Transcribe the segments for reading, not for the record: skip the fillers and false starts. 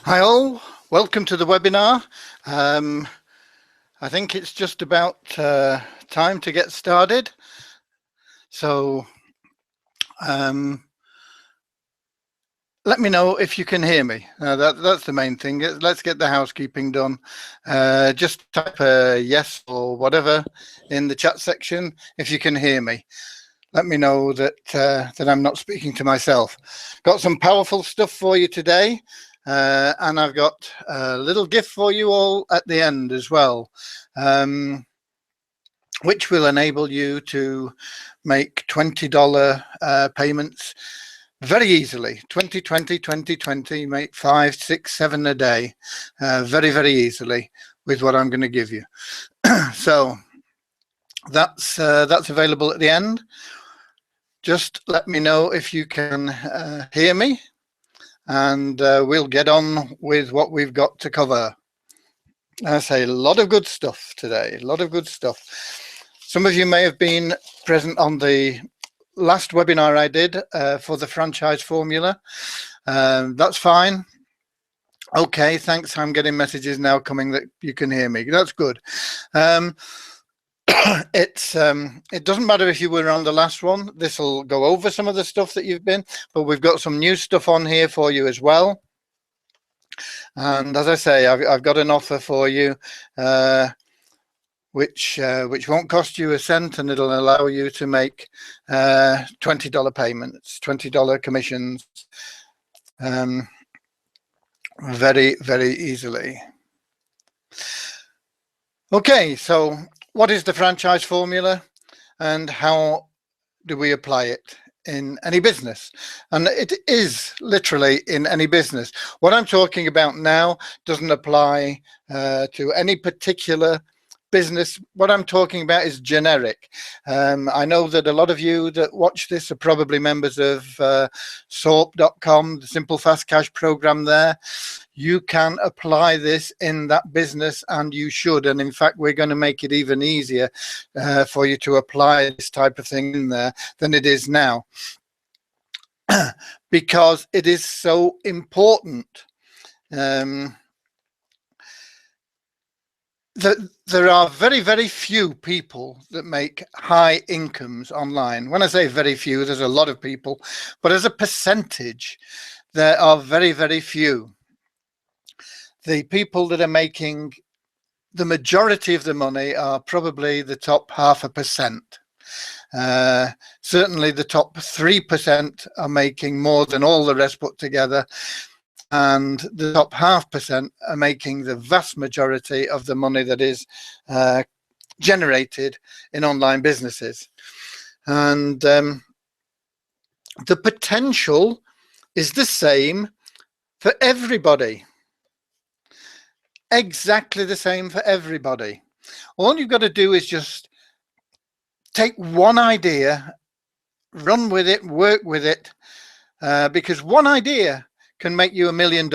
Hi all, welcome to the webinar. I think it's just about time to get started. So let me know if you can hear me. That's the main thing. Let's get the housekeeping done. Just type a yes or whatever in the chat section if you can hear me. Let me know that that I'm not speaking to myself. Got some powerful stuff for you today. And I've got a little gift for you all at the end as well, which will enable you to make $20 payments very easily. 2020, 2020, make 5, 6, 7 a day, very, very easily with what I'm going to give you. So that's available at the end. Just let me know if you can hear me, and we'll get on with what we've got to cover. I say a lot of good stuff today, a lot of good stuff. Some of you may have been present on the last webinar I did for the franchise formula. That's fine. Okay, thanks. I'm getting messages now coming that you can hear me. That's good. It doesn't matter if you were on the last one. This will go over some of the stuff that you've been, but we've got some new stuff on here for you as well. And as I say, I've got an offer for you, which won't cost you a cent, and it'll allow you to make $20 payments, $20 commissions, very, very easily. Okay, so what is the franchise formula and how do we apply it in any business? And it is literally in any business. What I'm talking about now doesn't apply to any particular business. What I'm talking about is generic. I know that a lot of you that watch this are probably members of SOAP.com, the Simple Fast Cash program there. You can apply this in that business, and you should. And in fact, we're going to make it even easier for you to apply this type of thing in there than it is now, because it is so important. There are very, very few people that make high incomes online. When I say very few, there's a lot of people, but as a percentage, there are very, very few. The people that are making the majority of the money are probably the top 0.5%. Certainly the top 3% are making more than all the rest put together. And the top 0.5% are making the vast majority of the money that is generated in online businesses. And the potential is the same for everybody. Exactly the same for everybody. All you've got to do is just take one idea, run with it, work with it, because one idea can make you $1 million.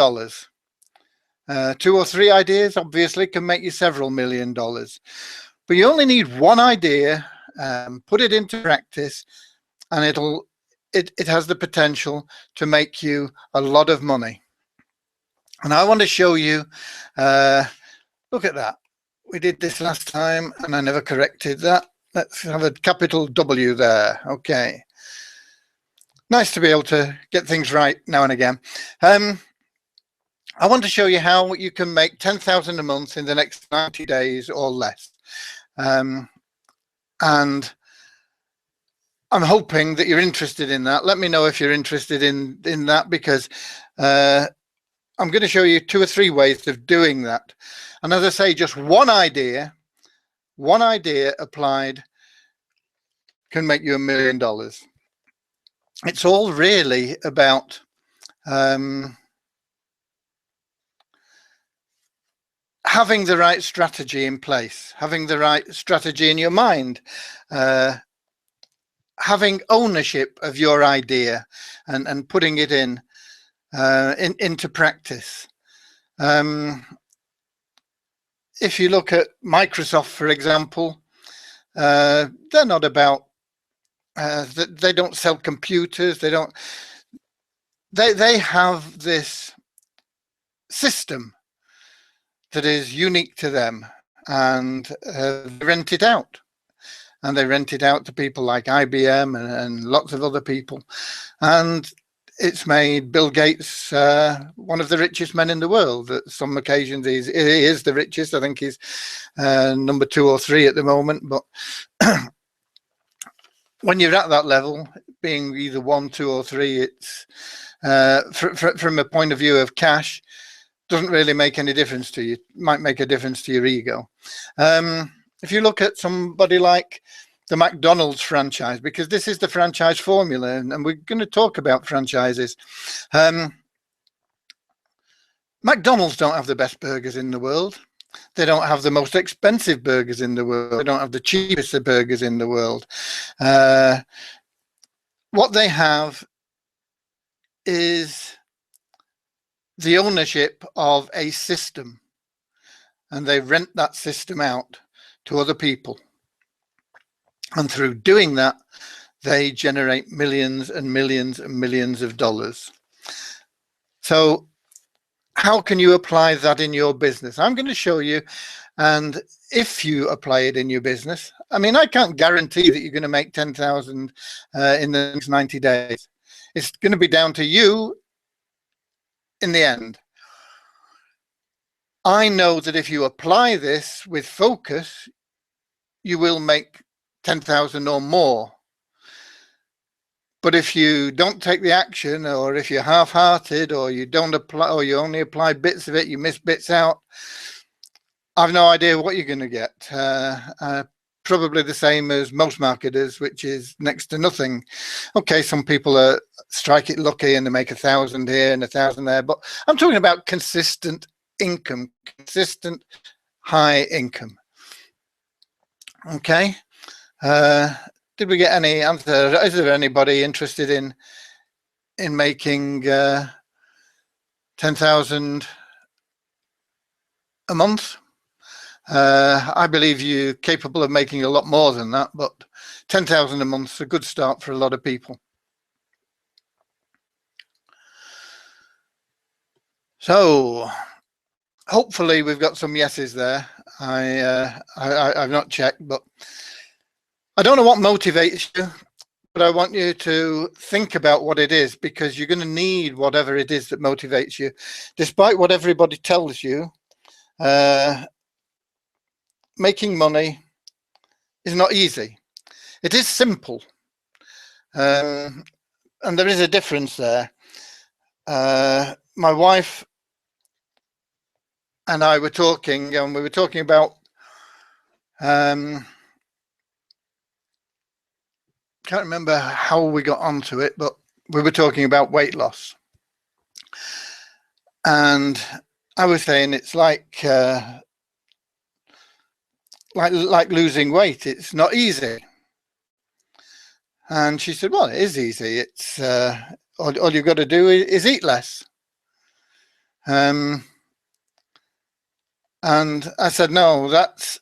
2 or 3 ideas obviously can make you several $1 million. But you only need one idea, put it into practice, and it has the potential to make you a lot of money. And I want to show you, look at that. We did this last time and I never corrected that. Let's have a capital W there. Okay. Nice to be able to get things right now and again. I want to show you how you can make 10,000 a month in the next 90 days or less. And I'm hoping that you're interested in that. Let me know if you're interested in that, because I'm going to show you 2 or 3 ways of doing that. And as I say, just one idea applied can make you $1 million. It's all really about having the right strategy in place, having the right strategy in your mind, having ownership of your idea and putting it into practice. If you look at Microsoft, for example, they're not about, they don't sell computers. They have this system that is unique to them, and they rent it out. And they rent it out to people like IBM and lots of other people. And it's made Bill Gates one of the richest men in the world. At some occasions, he is the richest. I think he's number 2 or 3 at the moment. But when you're at that level, being either 1, 2, or 3, it's from a point of view of cash, doesn't really make any difference to you. It might make a difference to your ego. If you look at somebody like the McDonald's franchise, because this is the franchise formula, and we're going to talk about franchises. McDonald's don't have the best burgers in the world. They don't have the most expensive burgers in the world. They don't have the cheapest burgers in the world. What they have is the ownership of a system, and they rent that system out to other people. And through doing that, they generate millions and millions and millions of dollars. So how can you apply that in your business? I'm going to show you. And if you apply it in your business, I mean, I can't guarantee that you're going to make 10,000 in the next 90 days. It's going to be down to you in the end. I know that if you apply this with focus, you will make 10,000 or more. But if you don't take the action, or if you're half-hearted, or you don't apply, or you only apply bits of it, you miss bits out, I've no idea what you're going to get. Probably the same as most marketers, which is next to nothing. Okay, some people strike it lucky and they make 1,000 here and 1,000 there, but I'm talking about consistent income, consistent high income. Okay. Did we get any answer? Is there anybody interested in making 10,000 a month? I believe you're capable of making a lot more than that, but 10,000 a month is a good start for a lot of people. So hopefully we've got some yeses there. I've not checked, but I don't know what motivates you, but I want you to think about what it is, because you're going to need whatever it is that motivates you. Despite what everybody tells you, making money is not easy. It is simple. And there is a difference there. My wife and I were talking, and we were talking about can't remember how we got onto it, but we were talking about weight loss. And I was saying it's like losing weight. It's not easy. And she said, well, it is easy. It's all you've got to do is eat less. And I said, no, that's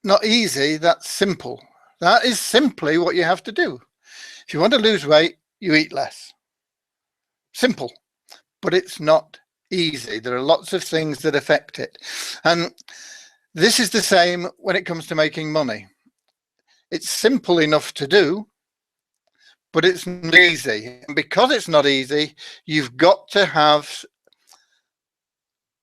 not easy. That's simple. That is simply what you have to do. If you want to lose weight, you eat less. Simple, but it's not easy. There are lots of things that affect it. And this is the same when it comes to making money. It's simple enough to do, but it's not easy. And because it's not easy, you've got to have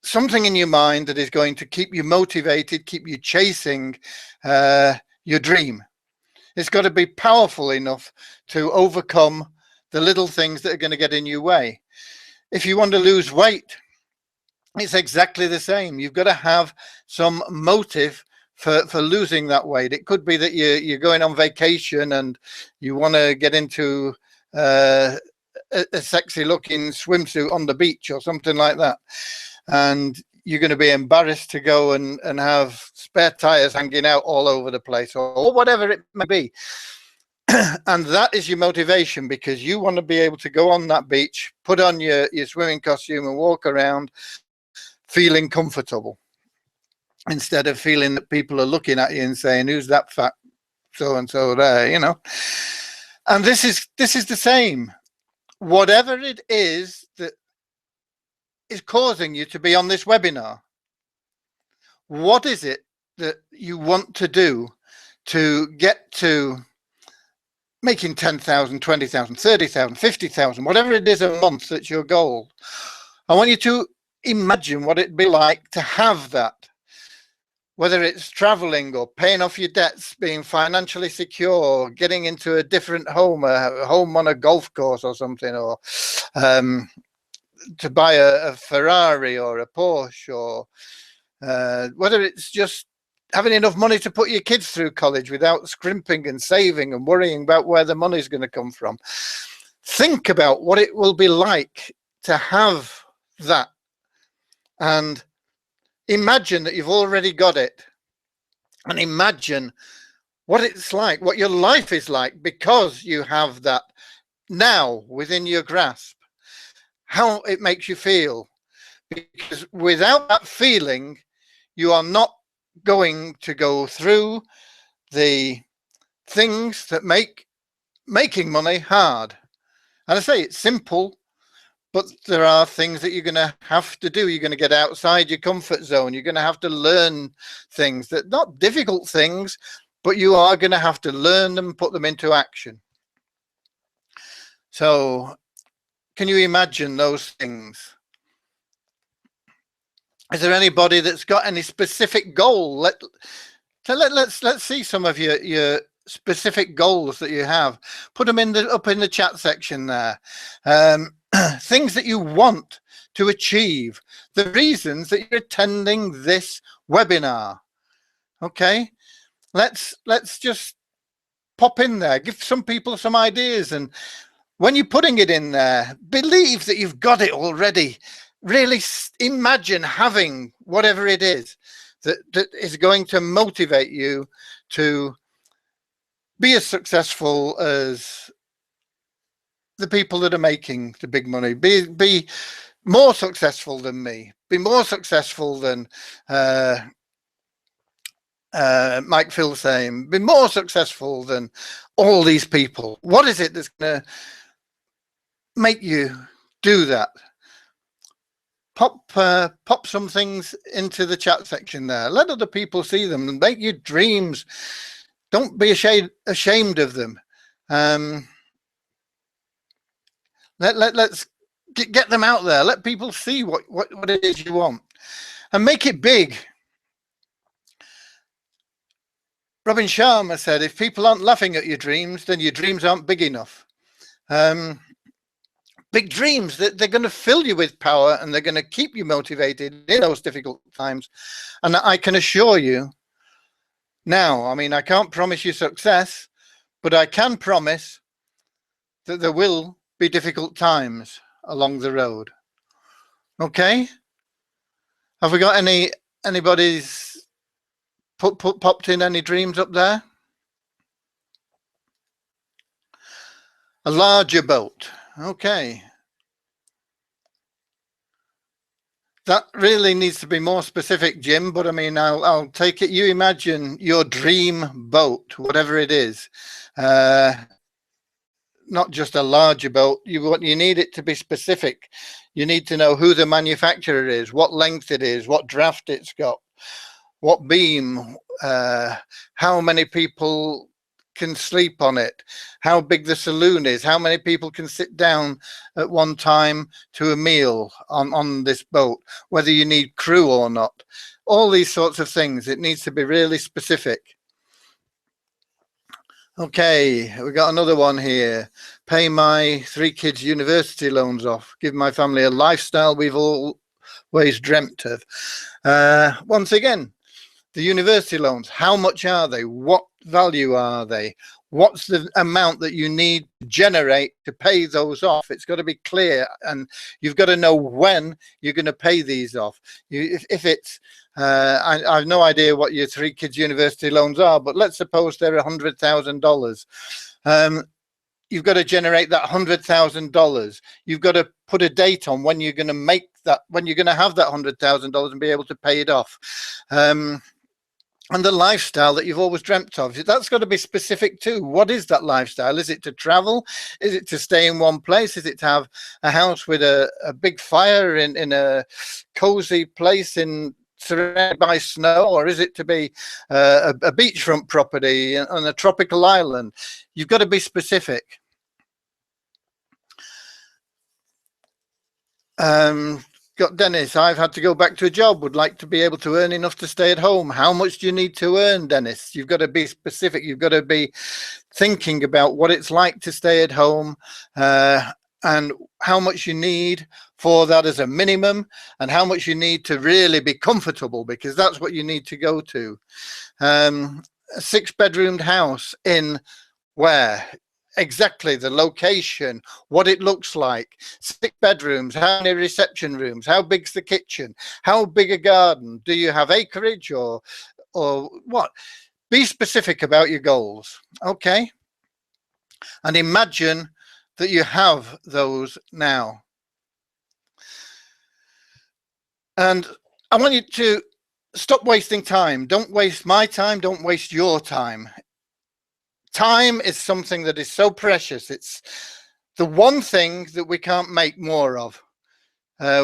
something in your mind that is going to keep you motivated, keep you chasing your dream. It's got to be powerful enough to overcome the little things that are going to get in your way. If you want to lose weight, it's exactly the same. You've got to have some motive for losing that weight. It could be that you're going on vacation and you want to get into a sexy looking swimsuit on the beach or something like that. And you're going to be embarrassed to go and have spare tires hanging out all over the place, or whatever it may be. And that is your motivation, because you want to be able to go on that beach, put on your swimming costume and walk around feeling comfortable, instead of feeling that people are looking at you and saying, who's that fat so-and-so there, you know. And this is the same. Whatever it is that is causing you to be on this webinar? What is it that you want to do to get to making 10,000, 20,000, 30,000, 50,000, whatever it is a month that's your goal? I want you to imagine what it'd be like to have that, whether it's traveling or paying off your debts, being financially secure, getting into a different home, a home on a golf course or something, or to buy a Ferrari or a Porsche, or whether it's just having enough money to put your kids through college without scrimping and saving and worrying about where the money's going to come from. Think about what it will be like to have that, and imagine that you've already got it, and imagine what it's like, what your life is like, because you have that now within your grasp, how it makes you feel. Because without that feeling, you are not going to go through the things that make making money hard. And I say it's simple, but there are things that you're going to have to do. You're going to get outside your comfort zone. You're going to have to learn things that, not difficult things, but you are going to have to learn them, put them into action. So can you imagine those things? Is there anybody that's got any specific goal? Let's see some of your specific goals that you have. Put them up in the chat section there. Things that you want to achieve, the reasons that you're attending this webinar. Okay, let's just pop in there, give some people some ideas, and when you're putting it in there, believe that you've got it already. Really imagine having whatever it is that is going to motivate you to be as successful as the people that are making the big money. Be more successful than me. Be more successful than Mike Filsaime. Be more successful than all these people. What is it that's going to make you do that? Pop some things into the chat section there. Let other people see them and make your dreams. Don't be ashamed of them. Let's get them out there. Let people see what it is you want, and make it big. Robin Sharma said, if people aren't laughing at your dreams, then your dreams aren't big enough. Big dreams, that they're going to fill you with power, and they're going to keep you motivated in those difficult times. And I can assure you now, I mean, I can't promise you success, but I can promise that there will be difficult times along the road. Okay, have we got anybody's popped in any dreams up there? A larger boat. Okay, that really needs to be more specific, Jim, but I mean, I'll take it. You imagine your dream boat, whatever it is, not just a larger boat. You need it to be specific. You need to know who the manufacturer is, what length it is, what draft it's got, what beam, how many people can sleep on it, how big the saloon is, how many people can sit down at one time to a meal on this boat, whether you need crew or not, all these sorts of things. It needs to be really specific. Okay, we got another one here. Pay my 3 kids' university loans off, give my family a lifestyle we've always dreamt of. Once again, the university loans, how much are they? What value are they? What's the amount that you need to generate to pay those off? It's got to be clear, and you've got to know when you're going to pay these off. If it's, I have no idea what your 3 kids' university loans are, but let's suppose they're $100,000. You've got to generate that $100,000. You've got to put a date on when you're going to make that, when you're going to have that $100,000 and be able to pay it off. and the lifestyle that you've always dreamt of. That's got to be specific too. What is that lifestyle? Is it to travel? Is it to stay in one place? Is it to have a house with a big fire in a cozy place surrounded by snow? Or is it to be a beachfront property on a tropical island? You've got to be specific. Got Dennis, I've had to go back to a job, would like to be able to earn enough to stay at home. How much do you need to earn, Dennis? You've got to be specific. You've got to be thinking about what it's like to stay at home, and how much you need for that as a minimum, and how much you need to really be comfortable, because that's what you need to go to. A 6-bedroomed house in where? Exactly the location, what it looks like, 6 bedrooms, how many reception rooms, how big's the kitchen, how big a garden, do you have acreage or what? Be specific about your goals, okay? And imagine that you have those now. And I want you to stop wasting time. Don't waste my time, don't waste your time. Time is something that is so precious. It's the one thing that we can't make more of.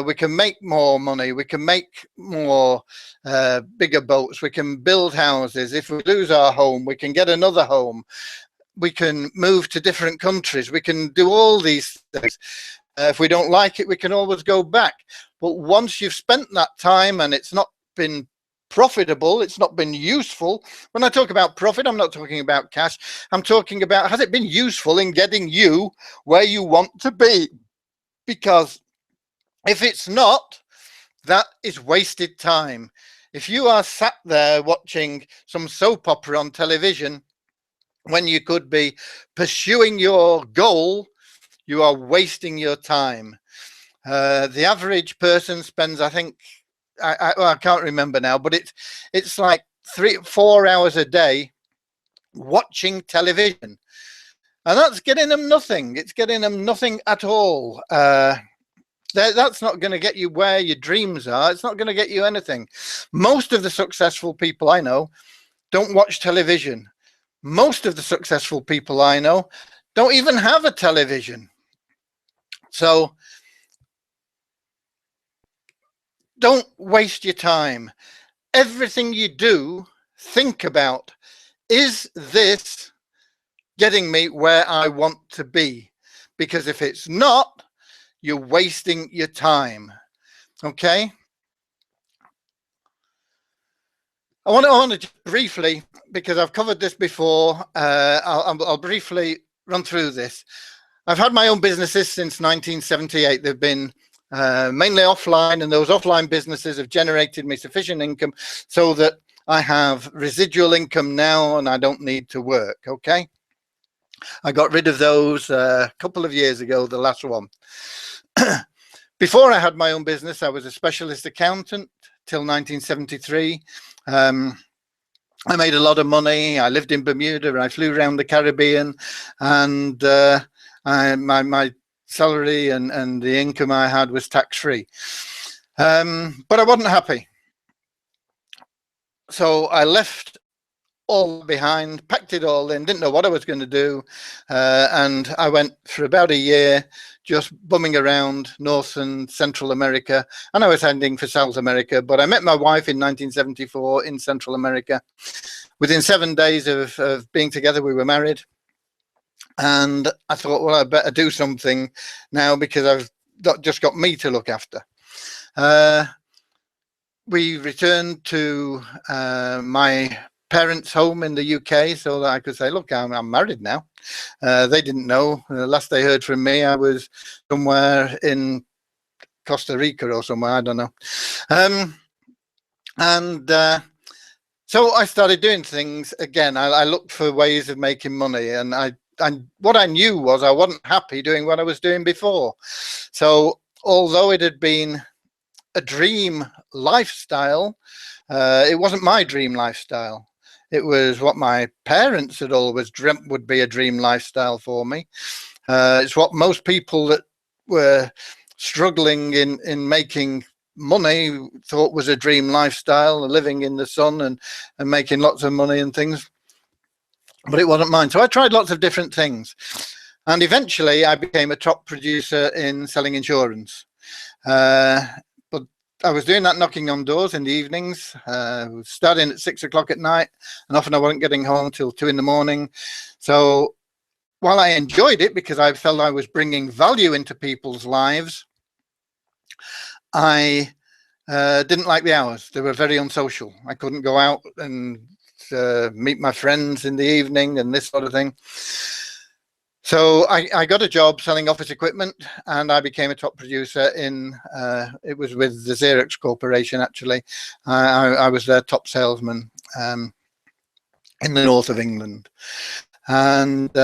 We can make more money. We can make more bigger boats. We can build houses. If we lose our home, we can get another home. We can move to different countries. We can do all these things. If we don't like it, we can always go back. But once you've spent that time and it's not been profitable, it's not been useful. When I talk about profit, I'm not talking about cash. I'm talking about, has it been useful in getting you where you want to be? Because if it's not, that is wasted time. If you are sat there watching some soap opera on television when you could be pursuing your goal, you are wasting your time. The average person spends, I think, I can't remember now, but it's like 3-4 hours a day watching television, and that's getting them nothing. It's getting them nothing at all. That's not going to get you where your dreams are. It's not going to get you anything. Most of the successful people I know don't watch television. Most of the successful people I know don't even have a television. So don't waste your time. Everything you do, think about, is this getting me where I want to be? Because if it's not, you're wasting your time. Okay? I want to just briefly, because I've covered this before, I'll briefly run through this. I've had my own businesses since 1978. They've been mainly offline, and those offline businesses have generated me sufficient income so that I have residual income now and I don't need to work. Okay, I got rid of those a couple of years ago, the last one. Before I had my own business, I was a specialist accountant till 1973. I made a lot of money. I lived in Bermuda. I flew around the Caribbean, and my salary and the income I had was tax-free, but I wasn't happy. So I left all behind, packed it all in, didn't know what I was going to do, and I went for about a year just bumming around North and Central America, and I was heading for South America, but I met my wife in 1974 in Central America. Within 7 days of being together, we were married. And I thought, well, I better do something now because I've just got me to look after. We returned to my parents' home in the UK so that I could say, look, I'm married now. They didn't know. The last they heard from me, I was somewhere in Costa Rica or somewhere, I don't know. So I started doing things again. I looked for ways of making money, and what I knew was I wasn't happy doing what I was doing before. So although it had been a dream lifestyle, it wasn't my dream lifestyle. It was what my parents had always dreamt would be a dream lifestyle for me. It's what most people that were struggling in making money, thought was a dream lifestyle, living in the sun and making lots of money and things, but it wasn't mine. So I tried lots of different things, and eventually I became a top producer in selling insurance. But I was doing that, knocking on doors in the evenings, starting at 6 o'clock at night, and often I wasn't getting home till 2 in the morning. So while I enjoyed it because I felt I was bringing value into people's lives, I didn't like the hours. They were very unsocial. I couldn't go out and meet my friends in the evening and this sort of thing. So I got a job selling office equipment, and I became a top producer in, it was with the Xerox Corporation, actually. I was their top salesman in the north of England. And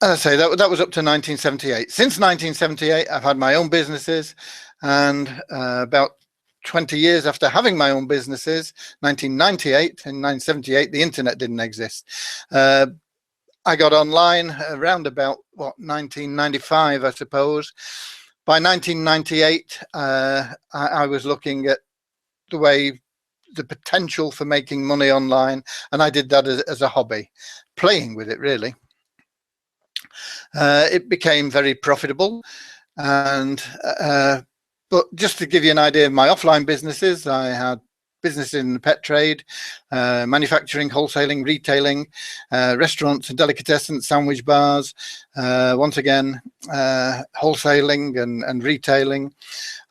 as I say, that was up to 1978. Since 1978, I've had my own businesses, and about 20 years after having my own businesses, 1998 and 1978, the internet didn't exist. I got online around about, what, 1995, I suppose. By 1998, I was looking at the potential for making money online, and I did that as a hobby, playing with it, really. It became very profitable, and but just to give you an idea of my offline businesses, I had business in the pet trade, manufacturing, wholesaling, retailing, restaurants and delicatessen, sandwich bars, once again, wholesaling and retailing.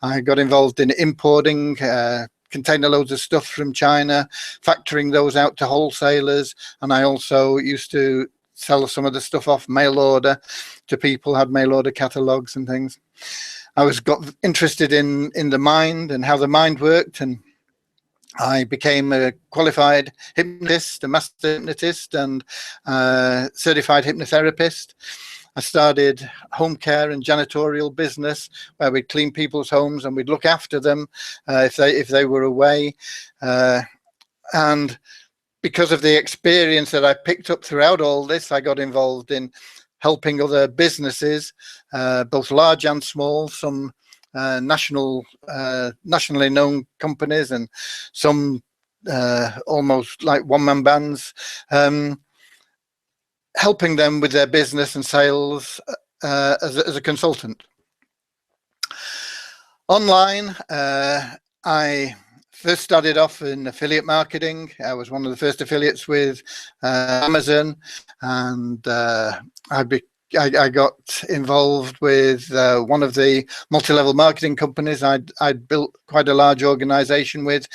I got involved in importing container loads of stuff from China, factoring those out to wholesalers, and I also used to sell some of the stuff off mail order to people, had mail order catalogs and things. I got interested in the mind and how the mind worked, and I became a qualified hypnotist, a master hypnotist, and certified hypnotherapist. I started home care and janitorial business, where we'd clean people's homes and we'd look after them if they were away. And because of the experience that I picked up throughout all this, I got involved in helping other businesses, both large and small, some nationally known companies and some almost like one-man bands, helping them with their business and sales as a consultant. Online, I first started off in affiliate marketing. I was one of the first affiliates with Amazon, and I got involved with one of the multi-level marketing companies I'd built quite a large organization with,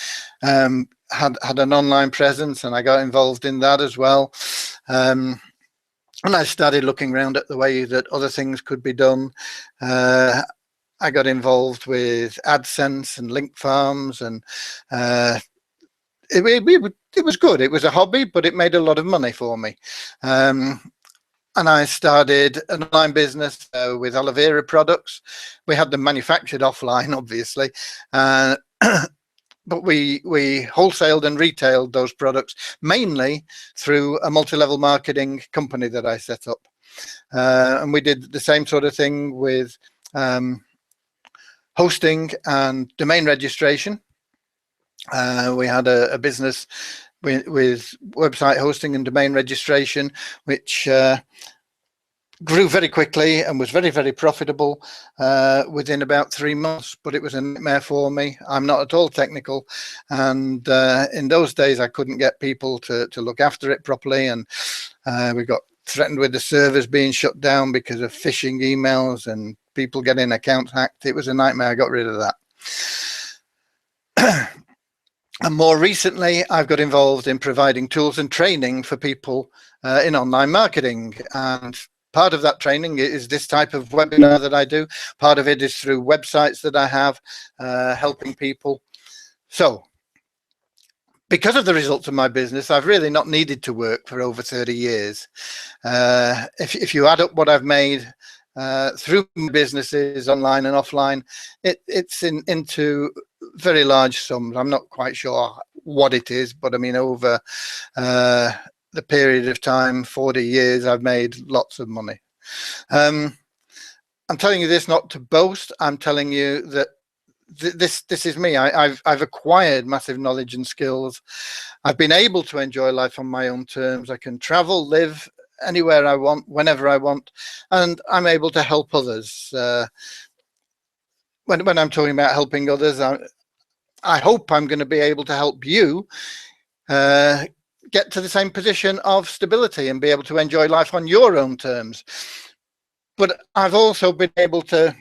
had an online presence, and I got involved in that as well. And I started looking around at the way that other things could be done. I got involved with AdSense and link farms, and it was good. It was a hobby, but it made a lot of money for me. And I started an online business with aloe vera products. We had them manufactured offline, obviously, but we wholesaled and retailed those products mainly through a multi-level marketing company that I set up. And we did the same sort of thing with hosting and domain registration. We had a business with website hosting and domain registration, which grew very quickly and was very, very profitable within about 3 months, but it was a nightmare for me. I'm not at all technical, and in those days I couldn't get people to look after it properly, and we got threatened with the servers being shut down because of phishing emails and people getting accounts hacked. It was a nightmare. I got rid of that. And more recently, I've got involved in providing tools and training for people in online marketing. And part of that training is this type of webinar that I do. Part of it is through websites that I have, helping people. So because of the results of my business, I've really not needed to work for over 30 years. If you add up what I've made through businesses online and offline, it's into very large sums. I'm not quite sure what it is, but I mean, over the period of time, 40 years, I've made lots of money. I'm telling you this not to boast. I'm telling you that this is me. I've acquired massive knowledge and skills. I've been able to enjoy life on my own terms. I can travel, live anywhere I want, whenever I want, and I'm able to help others. When I'm talking about helping others, I hope I'm going to be able to help you get to the same position of stability and be able to enjoy life on your own terms. But I've also been able to,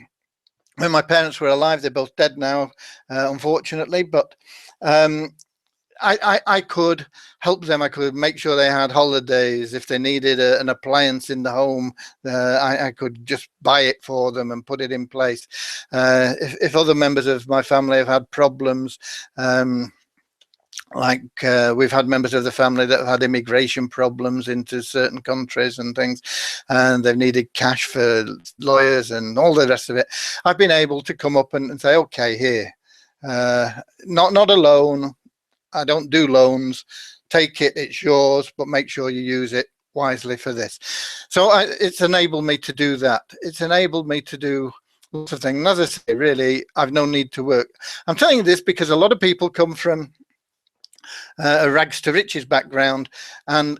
when my parents were alive, they're both dead now, unfortunately, but I could help them. I could make sure they had holidays. If they needed an appliance in the home, I could just buy it for them and put it in place. If other members of my family have had problems, like we've had members of the family that have had immigration problems into certain countries and things, and they've needed cash for lawyers and all the rest of it, I've been able to come up and say, okay, here, not a loan. I don't do loans. Take it, it's yours, but make sure you use it wisely for this. So it's enabled me to do that. It's enabled me to do lots of things. And as I say, really, I've no need to work. I'm telling you this because a lot of people come from a rags to riches background, and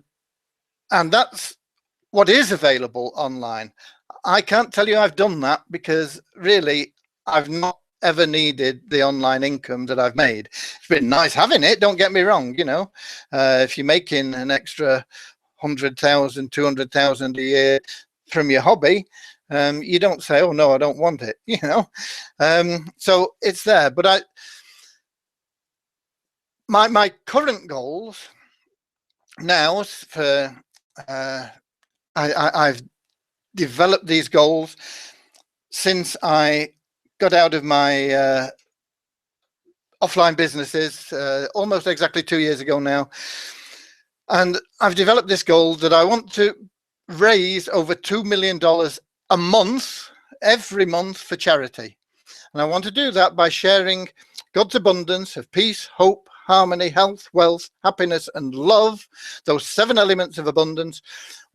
that's what is available online. I can't tell you I've done that because really I've not ever needed the online income that I've made. It's been nice having it, don't get me wrong, you know. If you're making an extra 100,000, 200,000 a year from your hobby, you don't say, oh no, I don't want it, you know. So it's there. But my current goals now for I've developed these goals since I got out of my offline businesses almost exactly 2 years ago now, and I've developed this goal that I want to raise over $2 million a month, every month, for charity. And I want to do that by sharing God's abundance of peace, hope, harmony, health, wealth, happiness, and love, those 7 elements of abundance,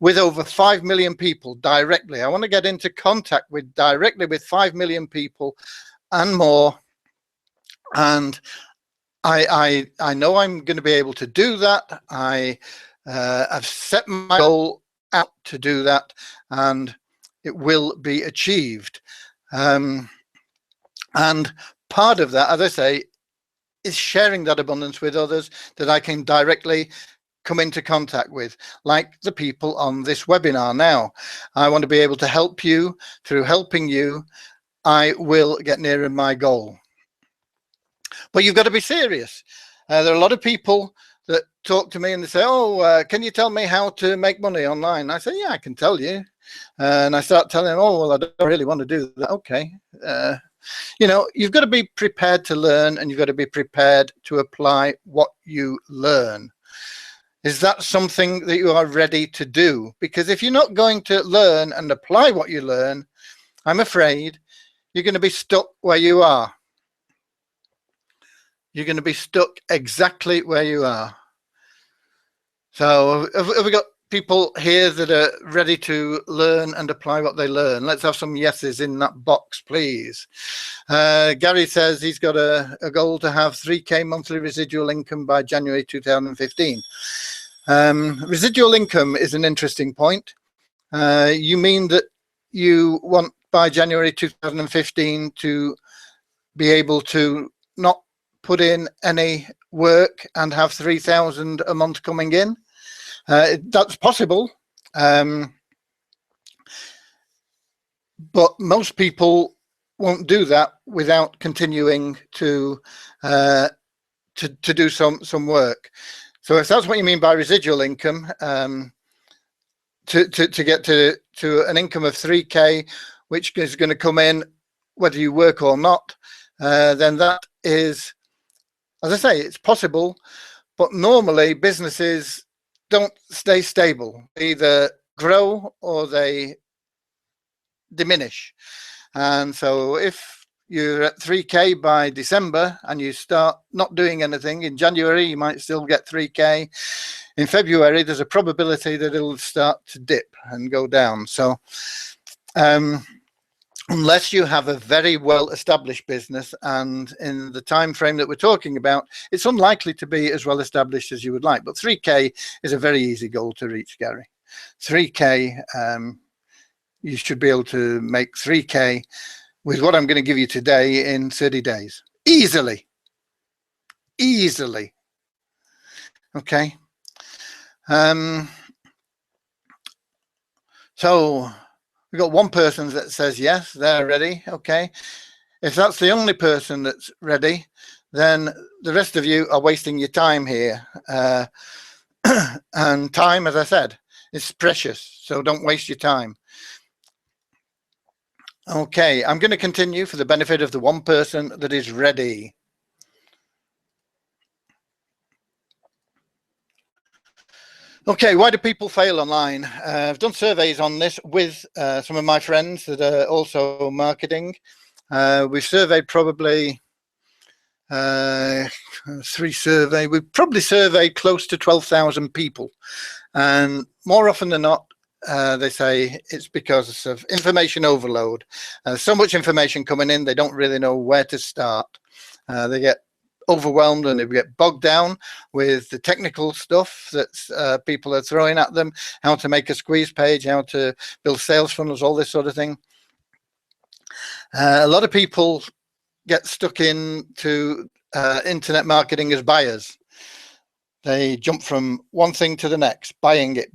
with over 5 million people directly. I want to get into contact directly with 5 million people and more. And I know I'm going to be able to do that. I've set my goal out to do that, and it will be achieved. And part of that, as I say, is sharing that abundance with others that I can directly come into contact with, like the people on this webinar now. I want to be able to help you. Through helping you, I will get nearer my goal. But you've got to be serious. There are a lot of people that talk to me and they say, oh, can you tell me how to make money online? I say, yeah, I can tell you. And I start telling them, oh, well, I don't really want to do that. Okay. You know, you've got to be prepared to learn, and you've got to be prepared to apply what you learn. Is that something that you are ready to do? Because if you're not going to learn and apply what you learn, I'm afraid you're going to be stuck where you are. You're going to be stuck exactly where you are. So have we got people here that are ready to learn and apply what they learn? Let's have some yeses in that box, please. Gary says he's got a goal to have 3K monthly residual income by January 2015. Residual income is an interesting point. You mean that you want by January 2015 to be able to not put in any work and have 3,000 a month coming in? That's possible, but most people won't do that without continuing to do some work. So if that's what you mean by residual income, to get to an income of 3K, which is going to come in whether you work or not, then that is, as I say, it's possible. But normally businesses don't stay stable. They either grow or they diminish. And so if you're at 3K by December and you start not doing anything, in January you might still get 3K. In February there's a probability that it'll start to dip and go down. So unless you have a very well established business, and in the time frame that we're talking about, it's unlikely to be as well established as you would like. But 3K is a very easy goal to reach, Gary. 3K, you should be able to make 3K with what I'm going to give you today in 30 days. Easily. Okay. So we've got one person that says yes, they're ready. Okay. If that's the only person that's ready, then the rest of you are wasting your time here. And time, as I said, is precious. So don't waste your time. Okay, I'm going to continue for the benefit of the one person that is ready. Okay, why do people fail online? I've done surveys on this with some of my friends that are also marketing. We've surveyed probably we've probably surveyed close to 12,000 people. And more often than not, they say it's because of information overload. So much information coming in, they don't really know where to start. They get overwhelmed and they get bogged down with the technical stuff that people are throwing at them, how to make a squeeze page, how to build sales funnels, all this sort of thing. A lot of people get stuck into internet marketing as buyers. They jump from one thing to the next, buying it,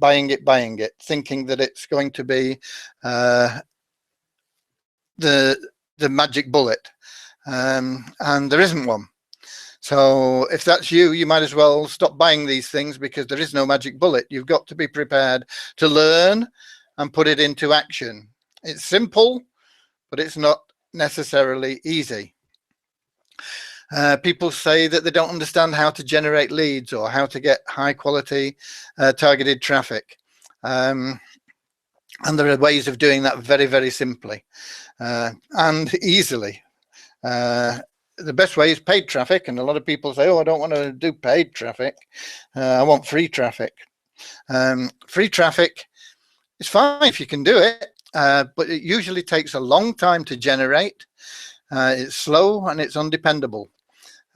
thinking that it's going to be the magic bullet, and there isn't one. So if that's you, you might as well stop buying these things, because there is no magic bullet. You've got to be prepared to learn and put it into action. It's simple, but it's not necessarily easy. People say that they don't understand how to generate leads or how to get high quality targeted traffic. And there are ways of doing that very, very simply and easily. The best way is paid traffic. And a lot of people say, oh, I don't want to do paid traffic. I want free traffic. Free traffic is fine if you can do it, but it usually takes a long time to generate. It's slow and it's undependable.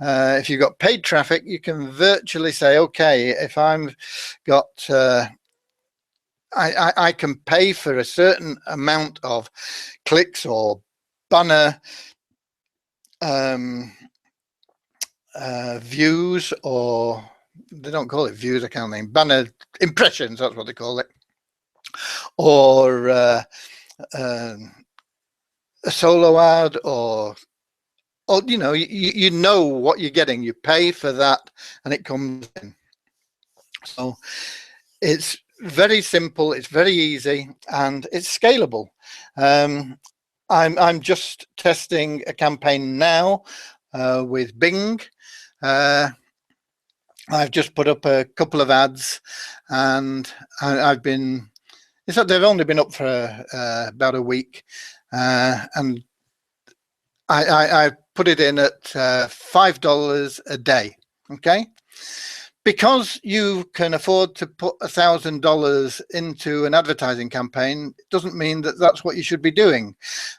If you've got paid traffic, you can virtually say, okay, if I've got, I can pay for a certain amount of clicks or banner views, or they don't call it views, I can't name, banner impressions, that's what they call it, or a solo ad, or you know, you know what you're getting. You pay for that and it comes in. So it's very simple, it's very easy, and it's scalable. I'm just testing a campaign now with Bing. I've just put up a couple of ads, and I've been, they've only been up for about a week, and I put it in at $5 a day. Okay, because you can afford to put $1,000 into an advertising campaign, it doesn't mean that that's what you should be doing.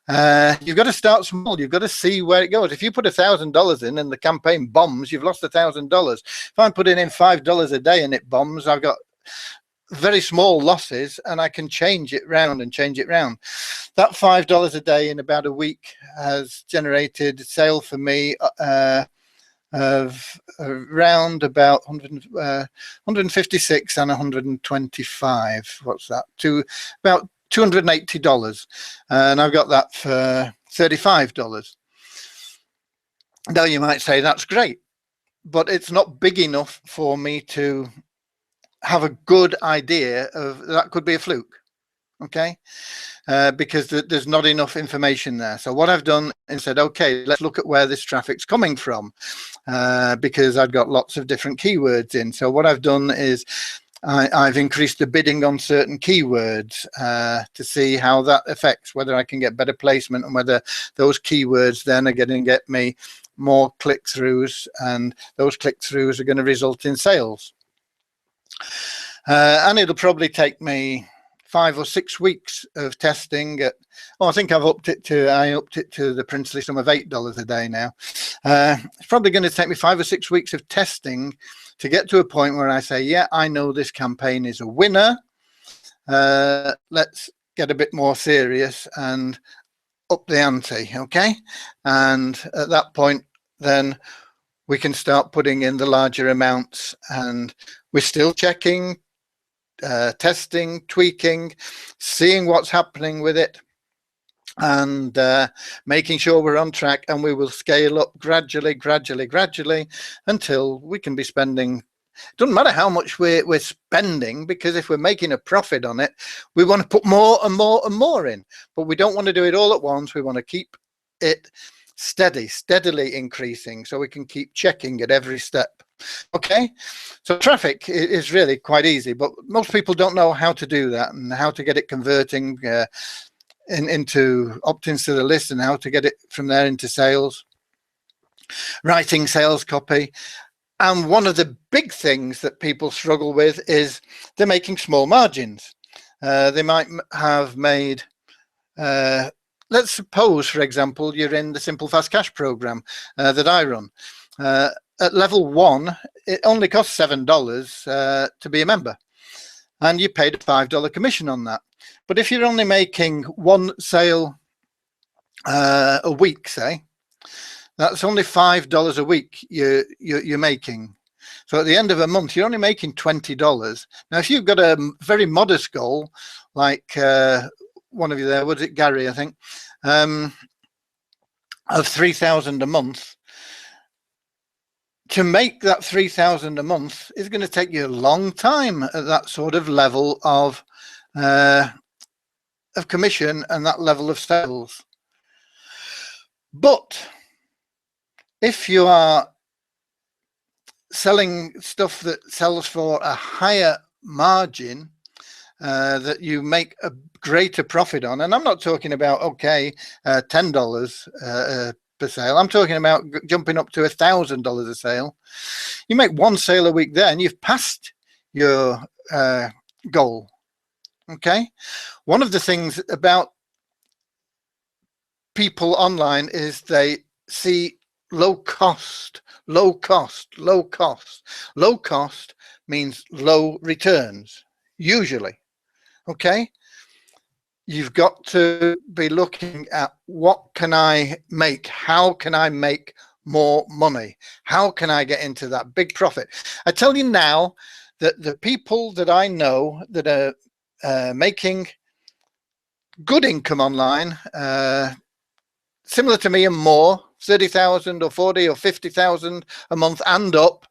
You've got to start small. You've got to see where it goes. If you put $1,000 in and the campaign bombs, you've lost $1,000. If I'm putting in $5 a day and it bombs, I've got very small losses, and I can change it round and change it round. That $5 a day in about a week has generated sale for me of around about 156 and 125. What's that? To about $280, and I've got that for $35. Now you might say that's great, but it's not big enough for me to have a good idea of that could be a fluke. Okay, because there's not enough information there. So what I've done is said, okay, let's look at where this traffic's coming from, because I've got lots of different keywords in. So what I've done is I've increased the bidding on certain keywords to see how that affects, whether I can get better placement and whether those keywords then are going to get me more click-throughs, and those click-throughs are going to result in sales. And it'll probably take me 5 or 6 weeks of testing at, oh, I think I upped it to the princely sum of $8 a day now. It's probably going to take me 5 or 6 weeks of testing to get to a point where I say, yeah, I know this campaign is a winner. Let's get a bit more serious and up the ante, okay? And at that point, then we can start putting in the larger amounts, and we're still checking, testing, tweaking, seeing what's happening with it, and making sure we're on track, and we will scale up gradually until we can be spending. It doesn't matter how much we're spending, because if we're making a profit on it, we want to put more and more and more in, but we don't want to do it all at once. We want to keep it steadily increasing, so we can keep checking at every step. Okay, so traffic is really quite easy, but most people don't know how to do that and how to get it converting into opt-ins to the list, and how to get it from there into sales, writing sales copy. And one of the big things that people struggle with is they're making small margins. They might have made, let's suppose, for example, you're in the Simple Fast Cash program that I run. At level 1, it only costs $7 to be a member, and you paid a $5 commission on that. But if you're only making 1 sale a week, say, that's only $5 a week you're making. So at the end of a month, you're only making $20. Now, if you've got a very modest goal, like one of you there, was it Gary, I think, of $3,000 a month, to make that $3,000 a month is going to take you a long time at that sort of level of commission and that level of sales. But if you are selling stuff that sells for a higher margin, that you make a greater profit on, and I'm not talking about, okay, $10 per sale, I'm talking about jumping up to $1,000 a sale. You make 1 sale a week there, and you've passed your goal. Okay, one of the things about people online is they see low cost. Low cost means low returns, usually. Okay, you've got to be looking at, what can I make? How can I make more money? How can I get into that big profit? I tell you now that the people that I know that are making good income online, similar to me and more, 30,000 or 40 or 50,000 a month and up,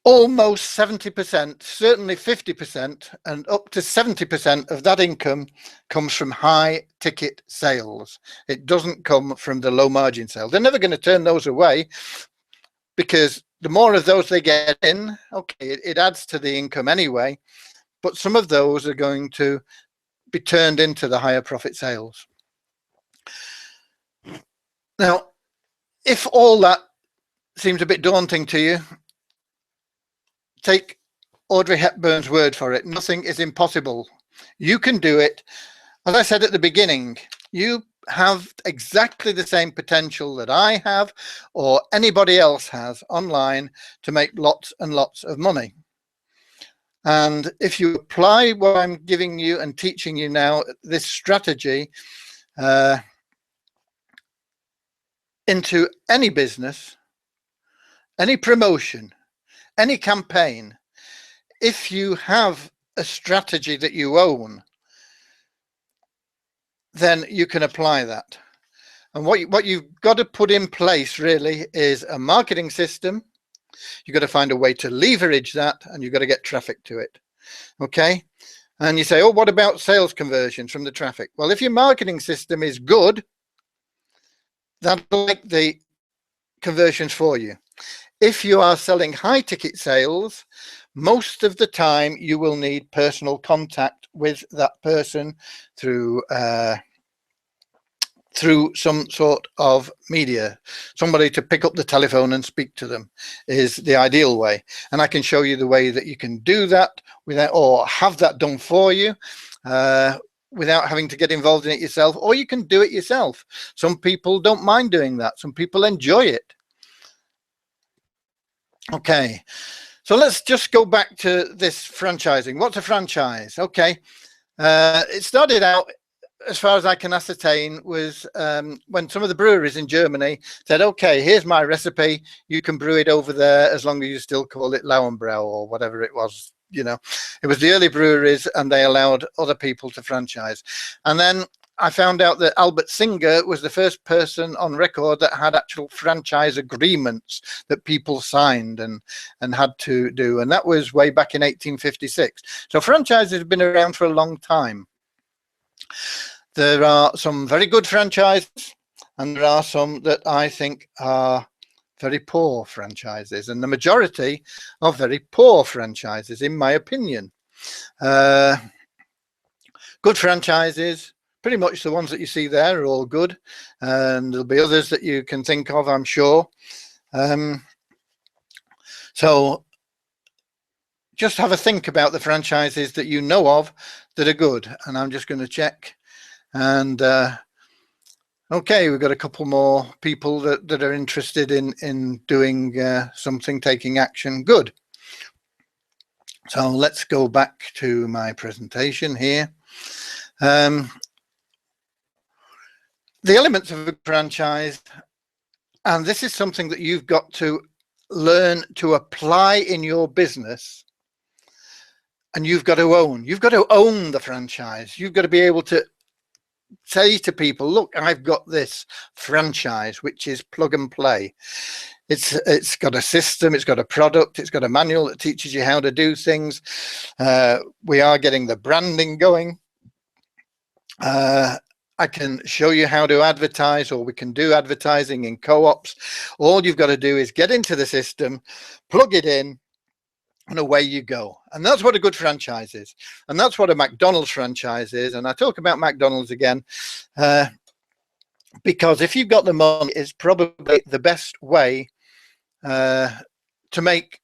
almost 70%, certainly 50%, and up to 70% of that income comes from high ticket sales. It doesn't come from the low margin sales. They're never going to turn those away, because the more of those they get in, okay, it adds to the income anyway, but some of those are going to be turned into the higher profit sales. Now, if all that seems a bit daunting to you, take Audrey Hepburn's word for it. Nothing is impossible. You can do it. As I said at the beginning, you have exactly the same potential that I have or anybody else has online to make lots and lots of money. And if you apply what I'm giving you and teaching you now, this strategy, into any business, any promotion, any campaign, if you have a strategy that you own, then you can apply that. And what you've got to put in place really is a marketing system. You've got to find a way to leverage that, and you've got to get traffic to it. Okay. And you say, oh, what about sales conversions from the traffic? Well, if your marketing system is good, that'll make the conversions for you. If you are selling high ticket sales, most of the time you will need personal contact with that person through through some sort of media. Somebody to pick up the telephone and speak to them is the ideal way. And I can show you the way that you can do that without, or have that done for you, without having to get involved in it yourself, or you can do it yourself. Some people don't mind doing that. Some people enjoy it. Okay, so let's just go back to this franchising. What's a franchise? Okay, it started out, as far as I can ascertain, was when some of the breweries in Germany said, okay, here's my recipe, you can brew it over there as long as you still call it Lauenbrau or whatever it was. You know, it was the early breweries, and they allowed other people to franchise. And then I found out that Albert Singer was the first person on record that had actual franchise agreements that people signed and had to do. And that was way back in 1856. So franchises have been around for a long time. There are some very good franchises, and there are some that I think are very poor franchises, and the majority are very poor franchises, in my opinion. Good franchises, pretty much the ones that you see there, are all good, and there'll be others that you can think of, I'm sure. So just have a think about the franchises that you know of that are good, and I'm just going to check. And okay, we've got a couple more people that are interested in doing something, taking action. Good. So let's go back to my presentation here. The elements of a franchise, and this is something that you've got to learn to apply in your business, and you've got to own. You've got to own the franchise. You've got to be able to say to people, look, I've got this franchise, which is plug and play. It's got a system, it's got a product, it's got a manual that teaches you how to do things. We are getting the branding going. I can show you how to advertise, or we can do advertising in co-ops. All you've got to do is get into the system, plug it in, and away you go. And that's what a good franchise is. And that's what a McDonald's franchise is. And I talk about McDonald's again, because if you've got the money, it's probably the best way to make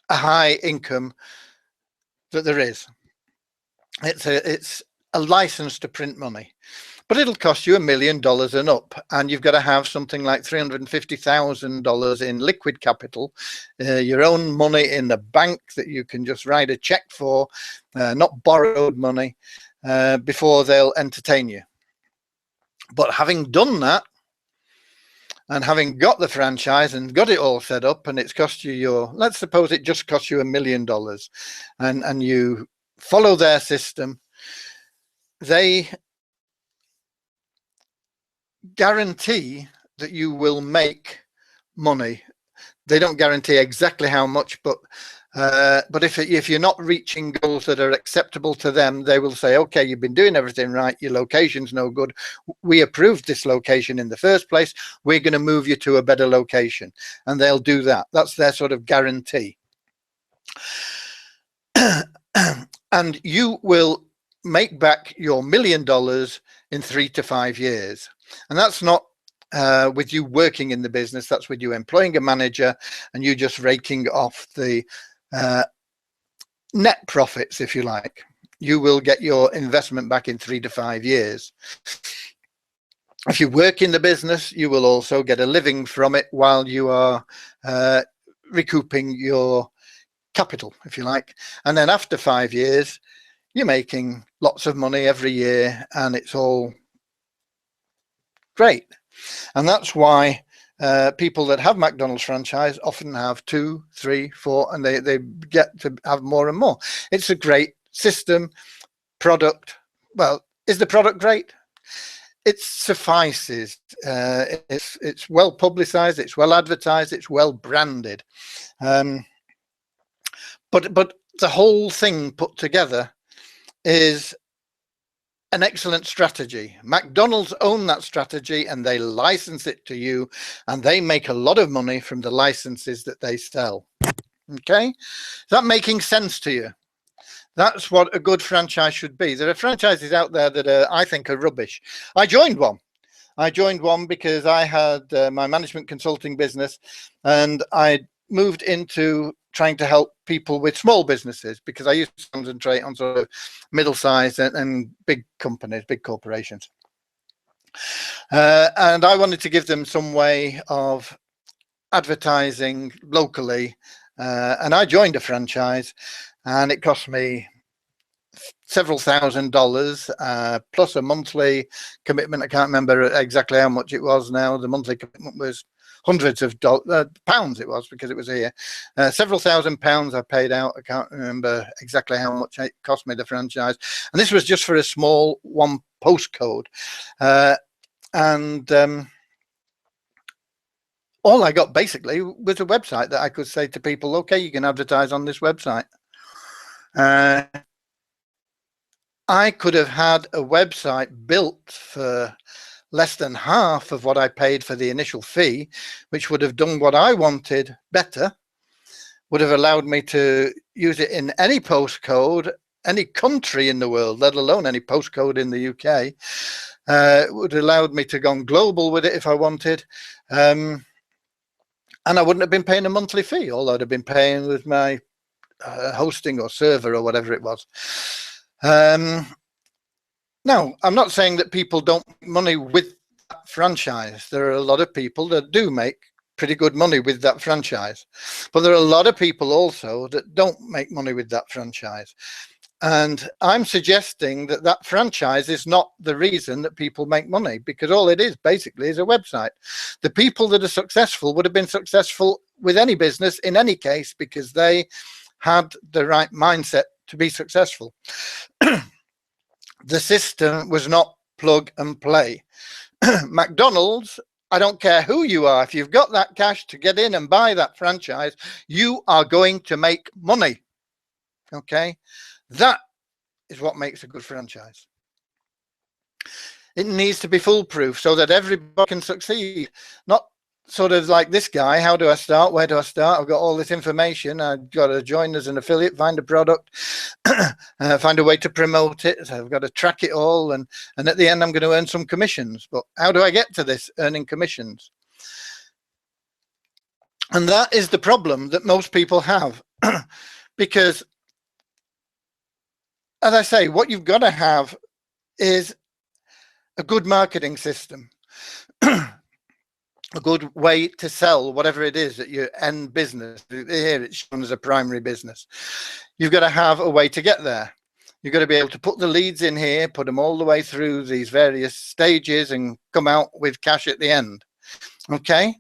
a high income that there is. It's a license to print money, but it'll cost you $1 million and up, and you've got to have something like $350,000 in liquid capital, your own money in the bank that you can just write a check for, not borrowed money, before they'll entertain you. But having done that, and having got the franchise and got it all set up, and it's cost you your, let's suppose it just cost you $1 million, and you follow their system, they guarantee that you will make money. They don't guarantee exactly how much, but if you're not reaching goals that are acceptable to them, they will say, okay, you've been doing everything right, your location's no good, we approved this location in the first place, we're going to move you to a better location. And they'll do that. That's their sort of guarantee. And you will make back your $1 million in 3 to 5 years. And that's not with you working in the business, that's with you employing a manager and you just raking off the net profits, if you like. You will get your investment back in 3 to 5 years. If you work in the business, you will also get a living from it while you are recouping your capital, if you like. And then after 5 years, you're making lots of money every year, and it's all great. And that's why people that have McDonald's franchise often have 2, 3, 4, and they get to have more and more. It's a great system, product. Well, is the product great? It suffices. It's well publicized, it's well advertised, it's well branded. But the whole thing put together is an excellent strategy. McDonald's own that strategy and they license it to you, and they make a lot of money from the licenses that they sell. Okay, is that making sense to you? That's what a good franchise should be. There are franchises out there that I think are rubbish. I joined one. I joined one because I had my management consulting business, and I moved into trying to help people with small businesses because I used to concentrate on sort of middle-sized and big companies, big corporations. And I wanted to give them some way of advertising locally. And I joined a franchise, and it cost me several $1,000s plus a monthly commitment. I can't remember exactly how much it was now. The monthly commitment was hundreds of pounds. It was because it was here. Several £1,000s I paid out. I can't remember exactly how much it cost me, the franchise. And this was just for a small one postcode. All I got basically was a website that I could say to people, okay, you can advertise on this website. I could have had a website built for less than half of what I paid for the initial fee, which would have done what I wanted better, would have allowed me to use it in any postcode, any country in the world, let alone any postcode in the UK. It would have allowed me to go global with it if I wanted. And I wouldn't have been paying a monthly fee. All I'd have been paying was my hosting or server or whatever it was. Now, I'm not saying that people don't make money with that franchise. There are a lot of people that do make pretty good money with that franchise. But there are a lot of people also that don't make money with that franchise. And I'm suggesting that that franchise is not the reason that people make money, because all it is basically is a website. The people that are successful would have been successful with any business in any case because they had the right mindset to be successful. The system was not plug and play. McDonald's, I don't care who you are, if you've got that cash to get in and buy that franchise, you are going to make money. Okay? That is what makes a good franchise. It needs to be foolproof so that everybody can succeed. Not sort of like this guy, how do I start? Where do I start? I've got all this information. I've got to join as an affiliate, find a product, find a way to promote it. So I've got to track it all. And at the end, I'm going to earn some commissions. But how do I get to this earning commissions? And that is the problem that most people have. Because, as I say, what you've got to have is a good marketing system. A good way to sell whatever it is at your end business. Here it's shown as a primary business. You've got to have a way to get there. You've got to be able to put the leads in here, put them all the way through these various stages and come out with cash at the end. Okay,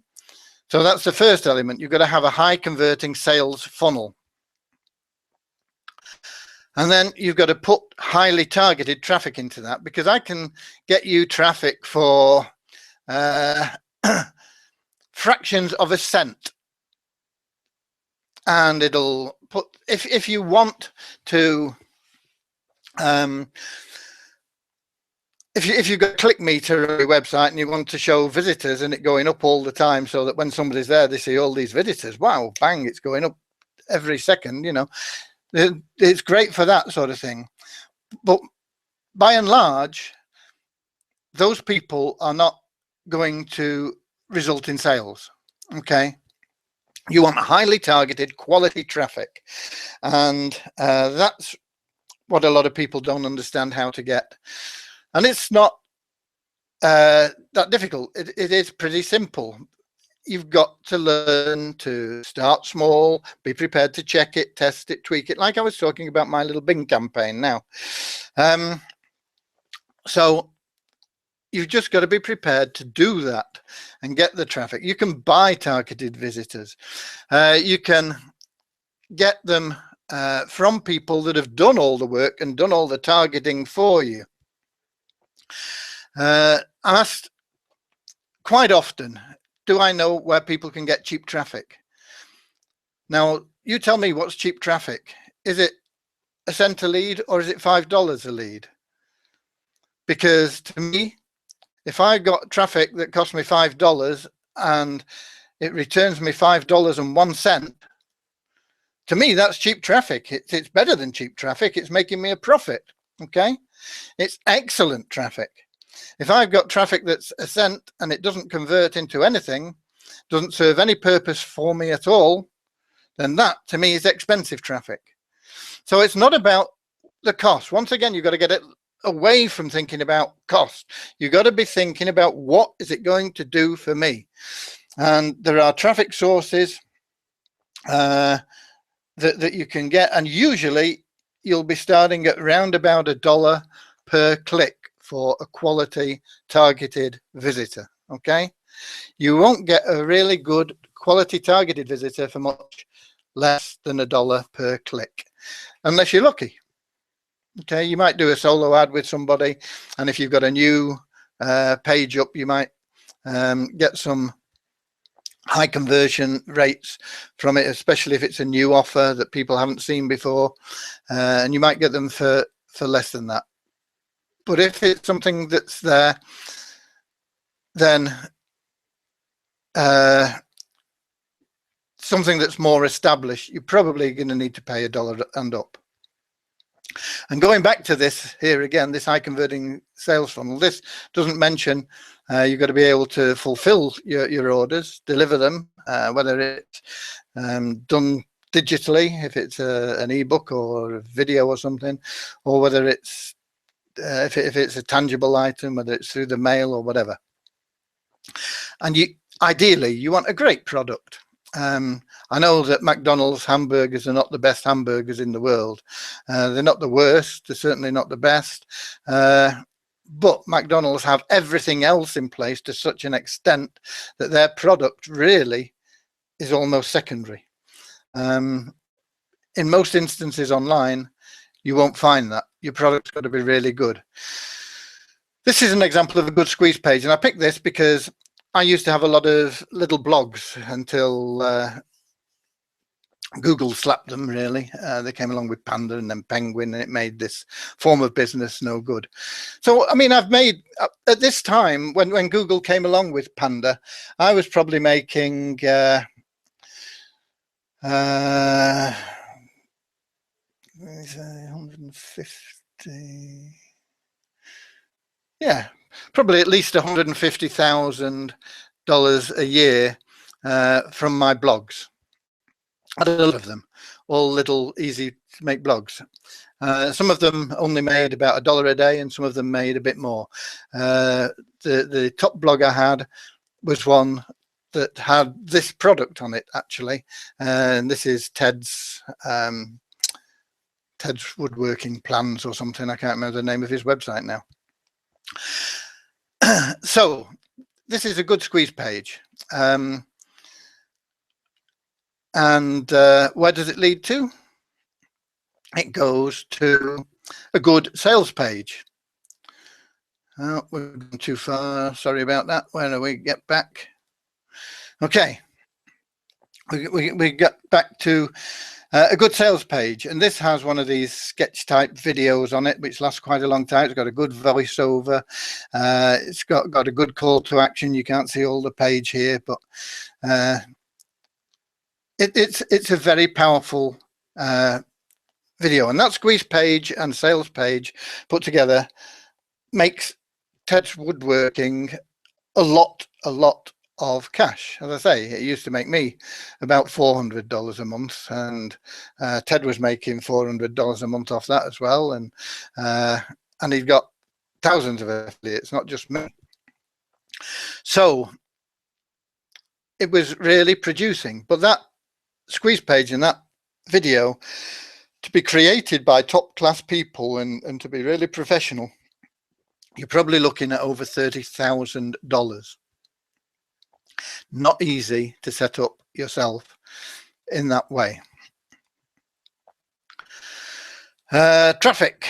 so that's the first element. You've got to have a high converting sales funnel. And then you've got to put highly targeted traffic into that, because I can get you traffic for fractions of a cent, and it'll put, if you want to if you've got ClickMeter on your website and you want to show visitors and it going up all the time so that when somebody's there they see all these visitors, wow, bang, it's going up every second, you know, it's great for that sort of thing. But by and large, those people are not going to result in sales. Okay, you want highly targeted quality traffic, and that's what a lot of people don't understand how to get. And it's not that difficult. It is pretty simple. You've got to learn to start small, be prepared to check it, test it, tweak it, like I was talking about my little Bing campaign now. So you've just got to be prepared to do that and get the traffic. You can buy targeted visitors. You can get them from people that have done all the work and done all the targeting for you. I'm asked quite often, do I know where people can get cheap traffic? Now, you tell me what's cheap traffic. Is it a cent a lead or is it $5 a lead? Because to me, if I got traffic that cost me $5 and it returns me $5.01, to me, that's cheap traffic. It's better than cheap traffic. It's making me a profit. Okay, it's excellent traffic. If I've got traffic that's a cent and it doesn't convert into anything, doesn't serve any purpose for me at all, then that to me is expensive traffic. So it's not about the cost. Once again, you've got to get it away from thinking about cost. You've got to be thinking about what is it going to do for me. And there are traffic sources that you can get, and usually you'll be starting at around about $1 per click for a quality targeted visitor. Okay, you won't get a really good quality targeted visitor for much less than $1 per click, unless you're lucky. Okay, you might do a solo ad with somebody, and if you've got a new page up, you might get some high conversion rates from it, especially if it's a new offer that people haven't seen before, and you might get them for less than that. But if it's something that's there, then something that's more established, you're probably going to need to pay $1 and up. And going back to this here again, this high converting sales funnel, this doesn't mention you've got to be able to fulfill your orders, deliver them, whether it's done digitally, if it's an ebook or a video or something, or whether it's if it's a tangible item, whether it's through the mail or whatever. And ideally you want a great product. I know that McDonald's hamburgers are not the best hamburgers in the world. They're not the worst, they're certainly not the best, but McDonald's have everything else in place to such an extent that their product really is almost secondary. In most instances online, you won't find that. Your product's got to be really good. This is an example of a good squeeze page, and I picked this because I used to have a lot of little blogs until Google slapped them, really. They came along with Panda and then Penguin, and it made this form of business no good. So, I mean, I've made, at this time, when Google came along with Panda, I was probably making 150, yeah, probably at least $150,000 a year from my blogs. I had a lot of them, all little easy to make blogs. Some of them only made about $1 a day, and some of them made a bit more. The top blog I had was one that had this product on it, actually, and this is Ted's woodworking plans or something. I can't remember the name of his website now. So this is a good squeeze page. And where does it lead to? It goes to a good sales page. Oh, we're going too far. Sorry about that. Where do we get back? Okay. We get back to a good sales page, and this has one of these sketch type videos on it, which lasts quite a long time. It's got a good voiceover. It's got a good call to action. You can't see all the page here, but it's a very powerful video, and that squeeze page and sales page put together makes Ted's Woodworking a lot of cash. As I say, it used to make me about $400 a month, and Ted was making $400 a month off that as well, and he's got thousands of affiliates, not just me. So it was really producing. But that squeeze page and that video, to be created by top class people and to be really professional, you're probably looking at over $30,000. Not easy to set up yourself in that way. Traffic.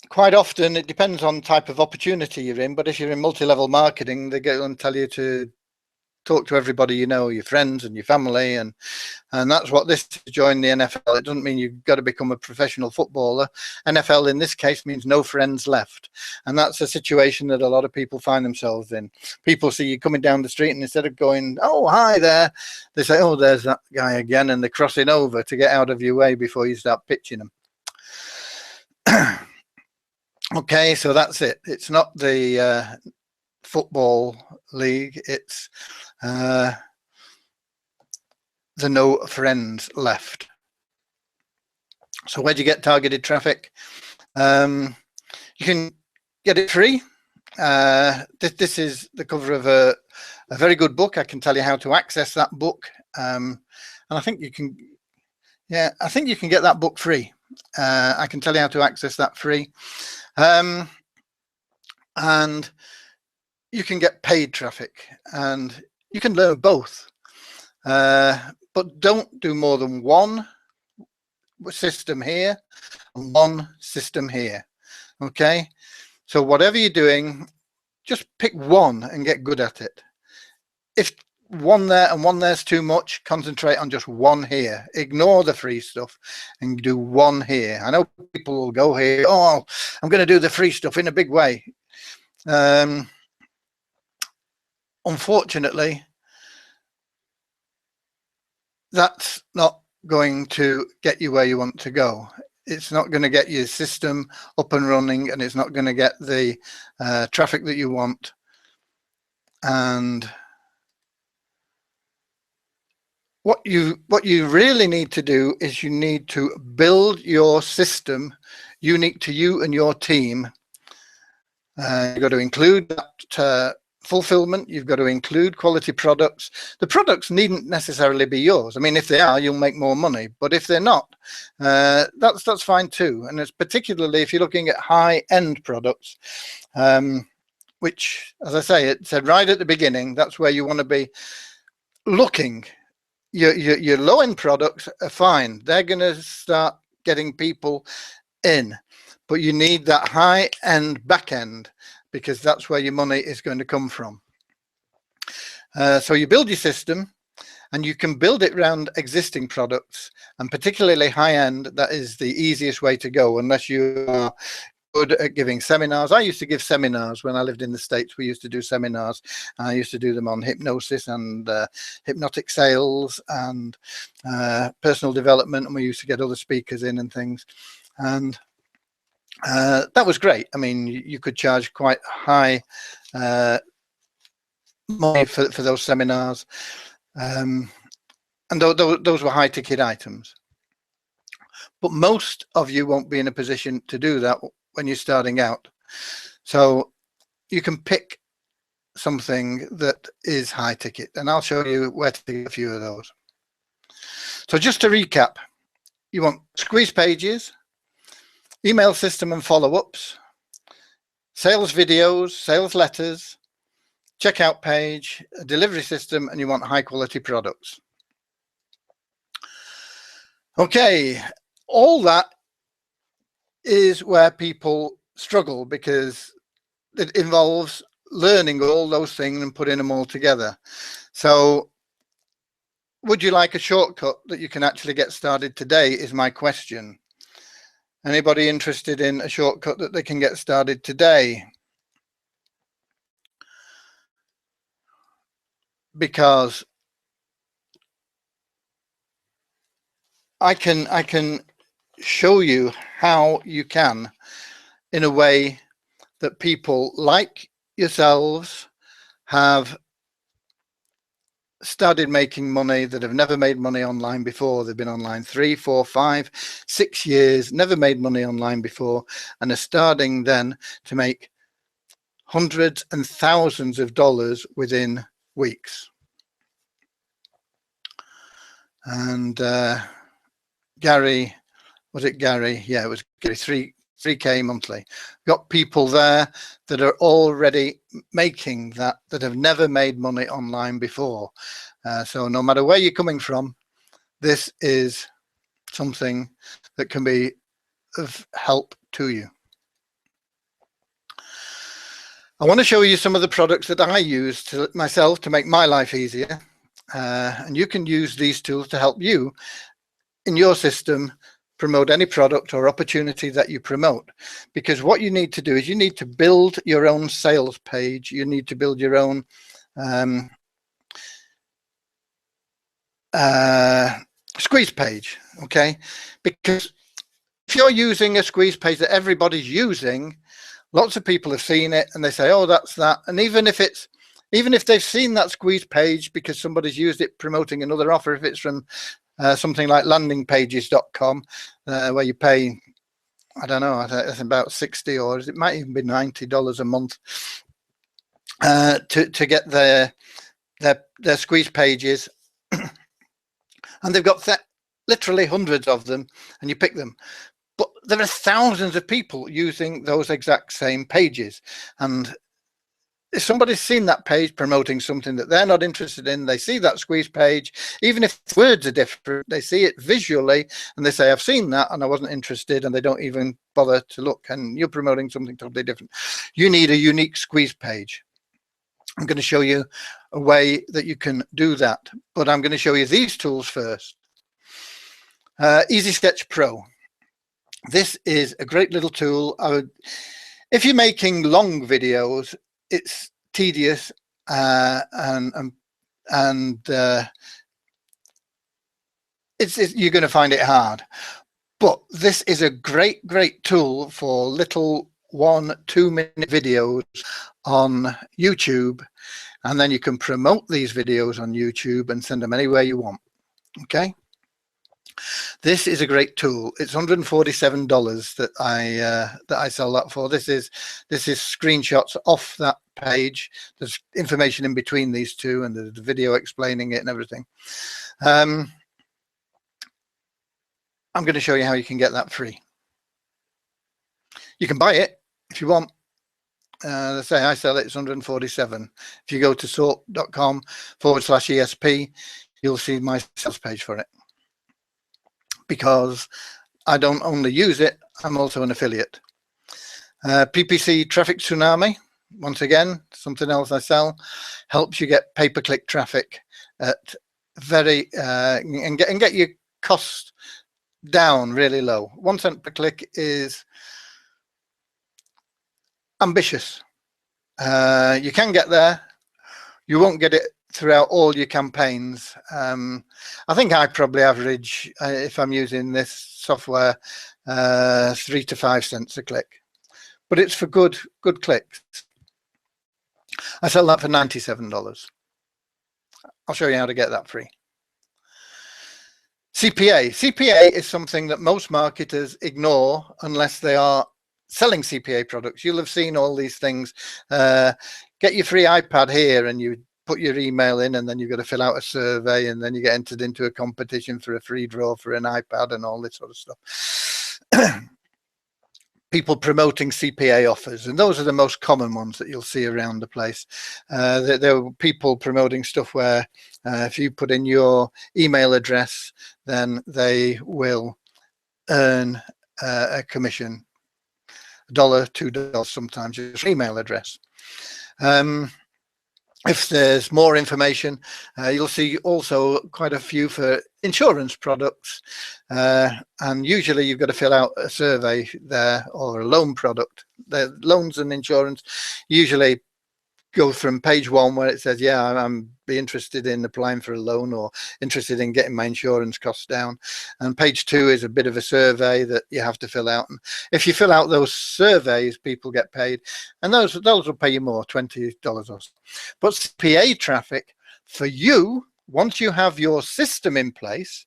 Quite often it depends on type of opportunity you're in, but if you're in multi-level marketing, they go and tell you to talk to everybody you know, your friends and your family, and that's what this is. Join the NFL. It doesn't mean you've got to become a professional footballer. NFL in this case means no friends left, and that's a situation that a lot of people find themselves in. People see you coming down the street, and instead of going, "Oh, hi there," they say, "Oh, there's that guy again," and they're crossing over to get out of your way before you start pitching them. Okay, so that's it. It's not the football league. It's the no friends left. So where do you get targeted traffic? You can get it free. This is the cover of a very good book. I can tell you how to access that book. And I think you can, yeah, I think you can get that book free. I can tell you how to access that free. And you can get paid traffic, and you can learn both. But don't do more than one system here and one system here. Okay, so whatever you're doing, just pick one and get good at it. If one there and one there's too much, concentrate on just one here. Ignore the free stuff and do one here. I know people will go here, oh, I'm going to do the free stuff in a big way. Unfortunately, that's not going to get you where you want to go. It's not going to get your system up and running, and it's not going to get the traffic that you want. And what you really need to do is you need to build your system unique to you and your team. You've got to include that fulfillment. You've got to include quality products. The products needn't necessarily be yours. I mean, if they are, you'll make more money. But if they're not, that's fine too. And it's particularly if you're looking at high-end products, which, as I say, it said right at the beginning, that's where you want to be looking. Your low-end products are fine. They're going to start getting people in. But you need that high-end back-end, because that's where your money is going to come from. So you build your system, and you can build it around existing products, and particularly high-end. That is the easiest way to go, unless you are good at giving seminars. I used to give seminars when I lived in the States. We used to do seminars. I used to do them on hypnosis and hypnotic sales and personal development, and we used to get other speakers in and things. And that was great. I mean, you could charge quite high money for those seminars, and those were high ticket items. But most of you won't be in a position to do that when you're starting out. So you can pick something that is high ticket, and I'll show you where to get a few of those. So just to recap, you want squeeze pages, email system and follow-ups, sales videos, sales letters, checkout page, a delivery system, and you want high quality products. Okay, all that is where people struggle, because it involves learning all those things and putting them all together. So would you like a shortcut that you can actually get started today is my question. Anybody interested in a shortcut that they can get started today? Because I can show you how you can, in a way that people like yourselves have started making money, that have never made money online before. They've been online 3, 4, 5, 6 years, never made money online before, and are starting then to make hundreds and thousands of dollars within weeks. And Gary, was it Gary? Yeah, it was Gary, 3K monthly. Got people there that are already making that have never made money online before. So no matter where you're coming from, this is something that can be of help to you. I want to show you some of the products that I use myself to make my life easier. And you can use these tools to help you in your system promote any product or opportunity that you promote. Because what you need to do is you need to build your own sales page. You need to build your own squeeze page, okay? Because if you're using a squeeze page that everybody's using, Lots of people have seen it and they say, oh, that's that. And even if they've seen that squeeze page because somebody's used it promoting another offer, if it's from something like landingpages.com, where you pay, I don't know, it's about 60 or it might even be $90 a month to get their squeeze pages. And they've got literally hundreds of them, and you pick them. But there are thousands of people using those exact same pages. And if somebody's seen that page promoting something that they're not interested in, they see that squeeze page, even if words are different, they see it visually and they say, I've seen that and I wasn't interested, and they don't even bother to look. And you're promoting something totally different. You need a unique squeeze page. I'm going to show you a way that you can do that, but I'm going to show you these tools first. Easy Sketch Pro. This is a great little tool. If you're making long videos, it's tedious and you're going to find it hard. But this is a great tool for little 1-2 minute videos on YouTube, and then you can promote these videos on YouTube and send them anywhere you want. Okay. This is a great tool. It's $147 that I sell that for. This is screenshots off that page. There's information in between these two, and there's a video explaining it and everything. I'm going to show you how you can get that free. You can buy it if you want. Let's say I sell it, it's $147. If you go to sort.com/ESP, you'll see my sales page for it. Because I don't only use it, I'm also an affiliate. PPC Traffic Tsunami, once again, something else I sell, helps you get pay-per-click traffic at and get your cost down really low. 1 cent per click is ambitious. You can get there. You won't get it throughout all your campaigns. I think I probably average, if I'm using this software, 3 to 5 cents a click, but it's for good clicks. I sell that for $97. I'll show you how to get that free. CPA is something that most marketers ignore unless they are selling CPA products. You'll have seen all these things. Get your free iPad here, and you put your email in, and then you've got to fill out a survey, and then you get entered into a competition for a free draw for an iPad and all this sort of stuff. People promoting CPA offers, and those are the most common ones that you'll see around the place. There are people promoting stuff where if you put in your email address, then they will earn a commission, $1, $2 sometimes, just email address. If there's more information, you'll see also quite a few for insurance products, and usually you've got to fill out a survey there, or a loan product. The loans and insurance usually go from page 1 where it says, yeah, I'm be interested in applying for a loan or interested in getting my insurance costs down, and page 2 is a bit of a survey that you have to fill out. And if you fill out those surveys, people get paid, and those will pay you more, $20 or so. But CPA traffic for you, once you have your system in place,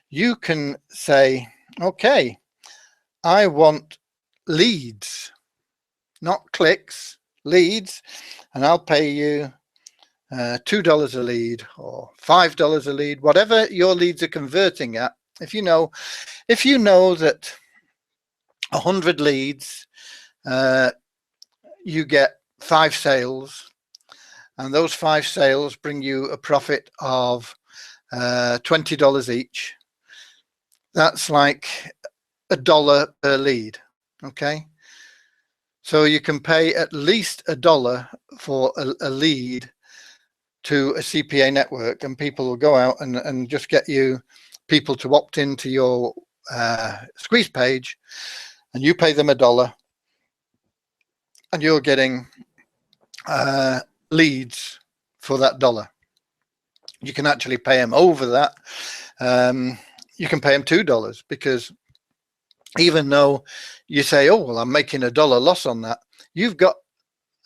you can say, okay, I want leads, not clicks, leads, and I'll pay you $2 a lead or $5 a lead, whatever your leads are converting at. If you know that 100 leads, you get 5 sales, and those 5 sales bring you a profit of $20 each. That's like $1 per lead. Okay, so you can pay at least $1 for a lead to a CPA network, and people will go out and just get you people to opt into your squeeze page, and you pay them $1, and you're getting leads for that $1. You can actually pay them over that. You can pay them $2, because even though you say, oh, well, I'm making $1 loss on that, you've got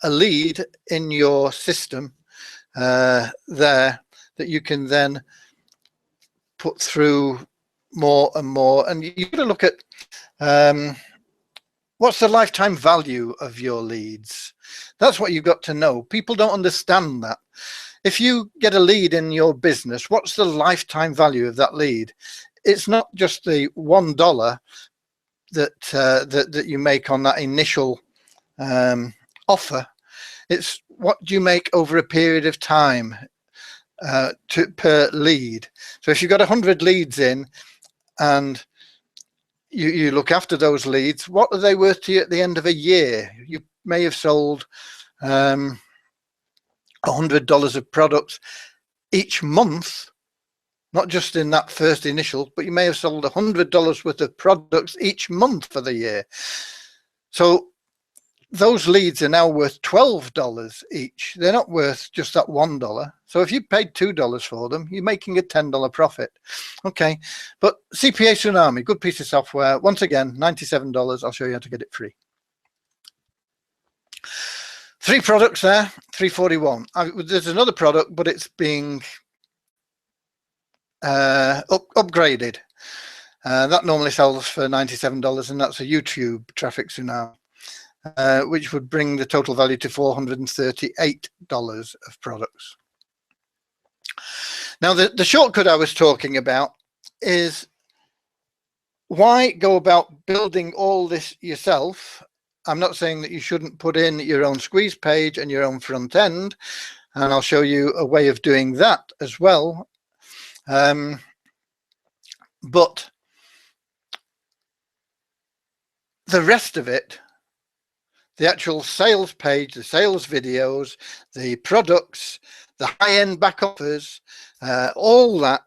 a lead in your system there that you can then put through more and more. And you've got to look at what's the lifetime value of your leads. That's what you've got to know. People don't understand that. If you get a lead in your business, what's the lifetime value of that lead? It's not just the $1 that you make on that initial offer. It's what do you make over a period of time per lead. So if you've got 100 leads in and you look after those leads, what are they worth to you at the end of a year? You may have sold $100 of products each month, not just in that first initial, but you may have sold $100 worth of products each month for the year. So those leads are now worth $12 each. They're not worth just that $1. So if you paid $2 for them, you're making a $10 profit. Okay, but CPA Tsunami, good piece of software. Once again, $97. I'll show you how to get it free. 3 products there, $341. There's another product, but it's being upgraded. That normally sells for $97, and that's a YouTube Traffic Tsunami. Which would bring the total value to $438 of products. Now, the shortcut I was talking about is why go about building all this yourself. I'm not saying that you shouldn't put in your own squeeze page and your own front end, and I'll show you a way of doing that as well. But the rest of it, the actual sales page, the sales videos, the products, the high-end back offers, all that,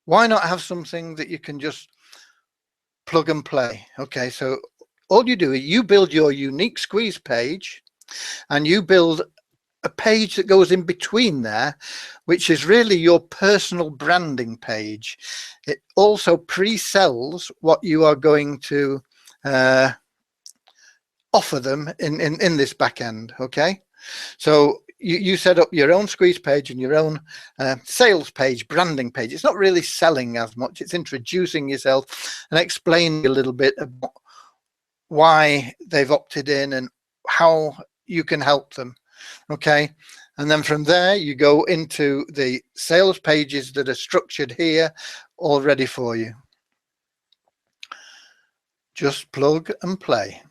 why not have something that you can just plug and play? Okay, so all you do is you build your unique squeeze page, and you build a page that goes in between there, which is really your personal branding page. It also pre-sells what you are going to offer them in this back end. Okay, so you set up your own squeeze page and your own sales page, branding page. It's not really selling as much, it's introducing yourself and explaining a little bit about why they've opted in and how you can help them. Okay, and then from there you go into the sales pages that are structured here, all ready for you. Just plug and play.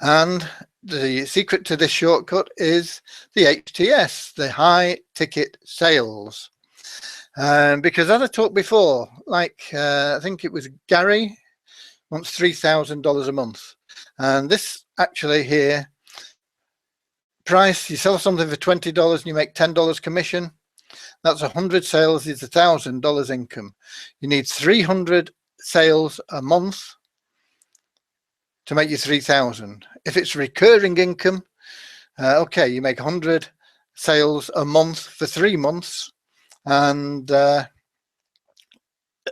And the secret to this shortcut is the HTS, the high ticket sales. Because as I talked before, like I think it was Gary wants $3,000 a month. And this actually here, price, you sell something for $20 and you make $10 commission. That's 100 sales is $1,000 income. You need 300 sales a month to make you 3,000. If it's recurring income, okay, you make 100 sales a month for 3 months, and at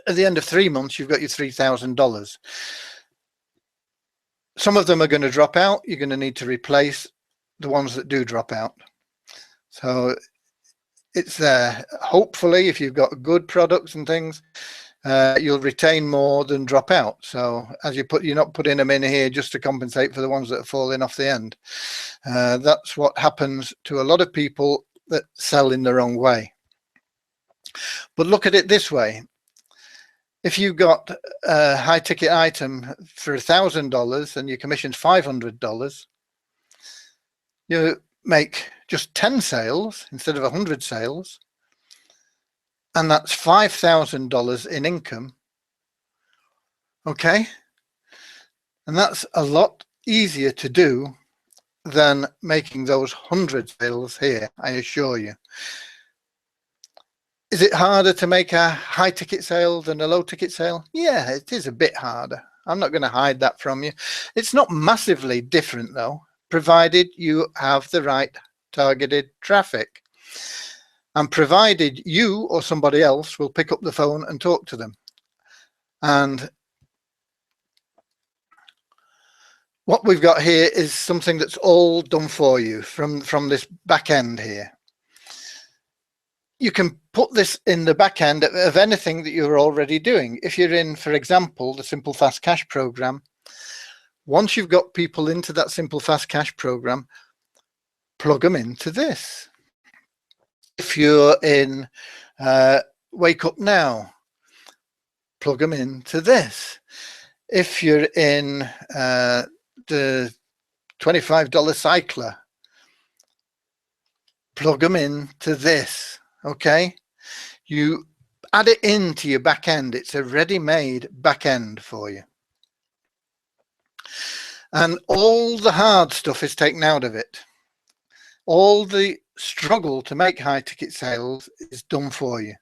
the end of 3 months, you've got your $3,000. Some of them are going to drop out. You're going to need to replace the ones that do drop out. So it's there. Hopefully, if you've got good products and things, you'll retain more than drop out. So as you're not putting them in here just to compensate for the ones that are falling off the end. That's what happens to a lot of people that sell in the wrong way. But look at it this way. If you got a high ticket item for $1,000 and your commission's $500, you make just 10 sales instead of 100 sales, and that's $5,000 in income. Okay, and that's a lot easier to do than making those 100 sales here, I assure you. Is it harder to make a high ticket sale than a low ticket sale? Yeah, it is a bit harder. I'm not going to hide that from you. It's not massively different though, provided you have the right targeted traffic, and provided you or somebody else will pick up the phone and talk to them. And what we've got here is something that's all done for you from this back end here. You can put this in the back end of anything that you're already doing. If you're in, for example, the Simple Fast Cash program, once you've got people into that Simple Fast Cash program, plug them into this. If you're in Wake Up Now, plug them into this. If you're in the $25 cycler, plug them into this. Okay, you add it into your back end. It's a ready-made back end for you, and all the hard stuff is taken out of it. All the struggle to make high ticket sales is done for you.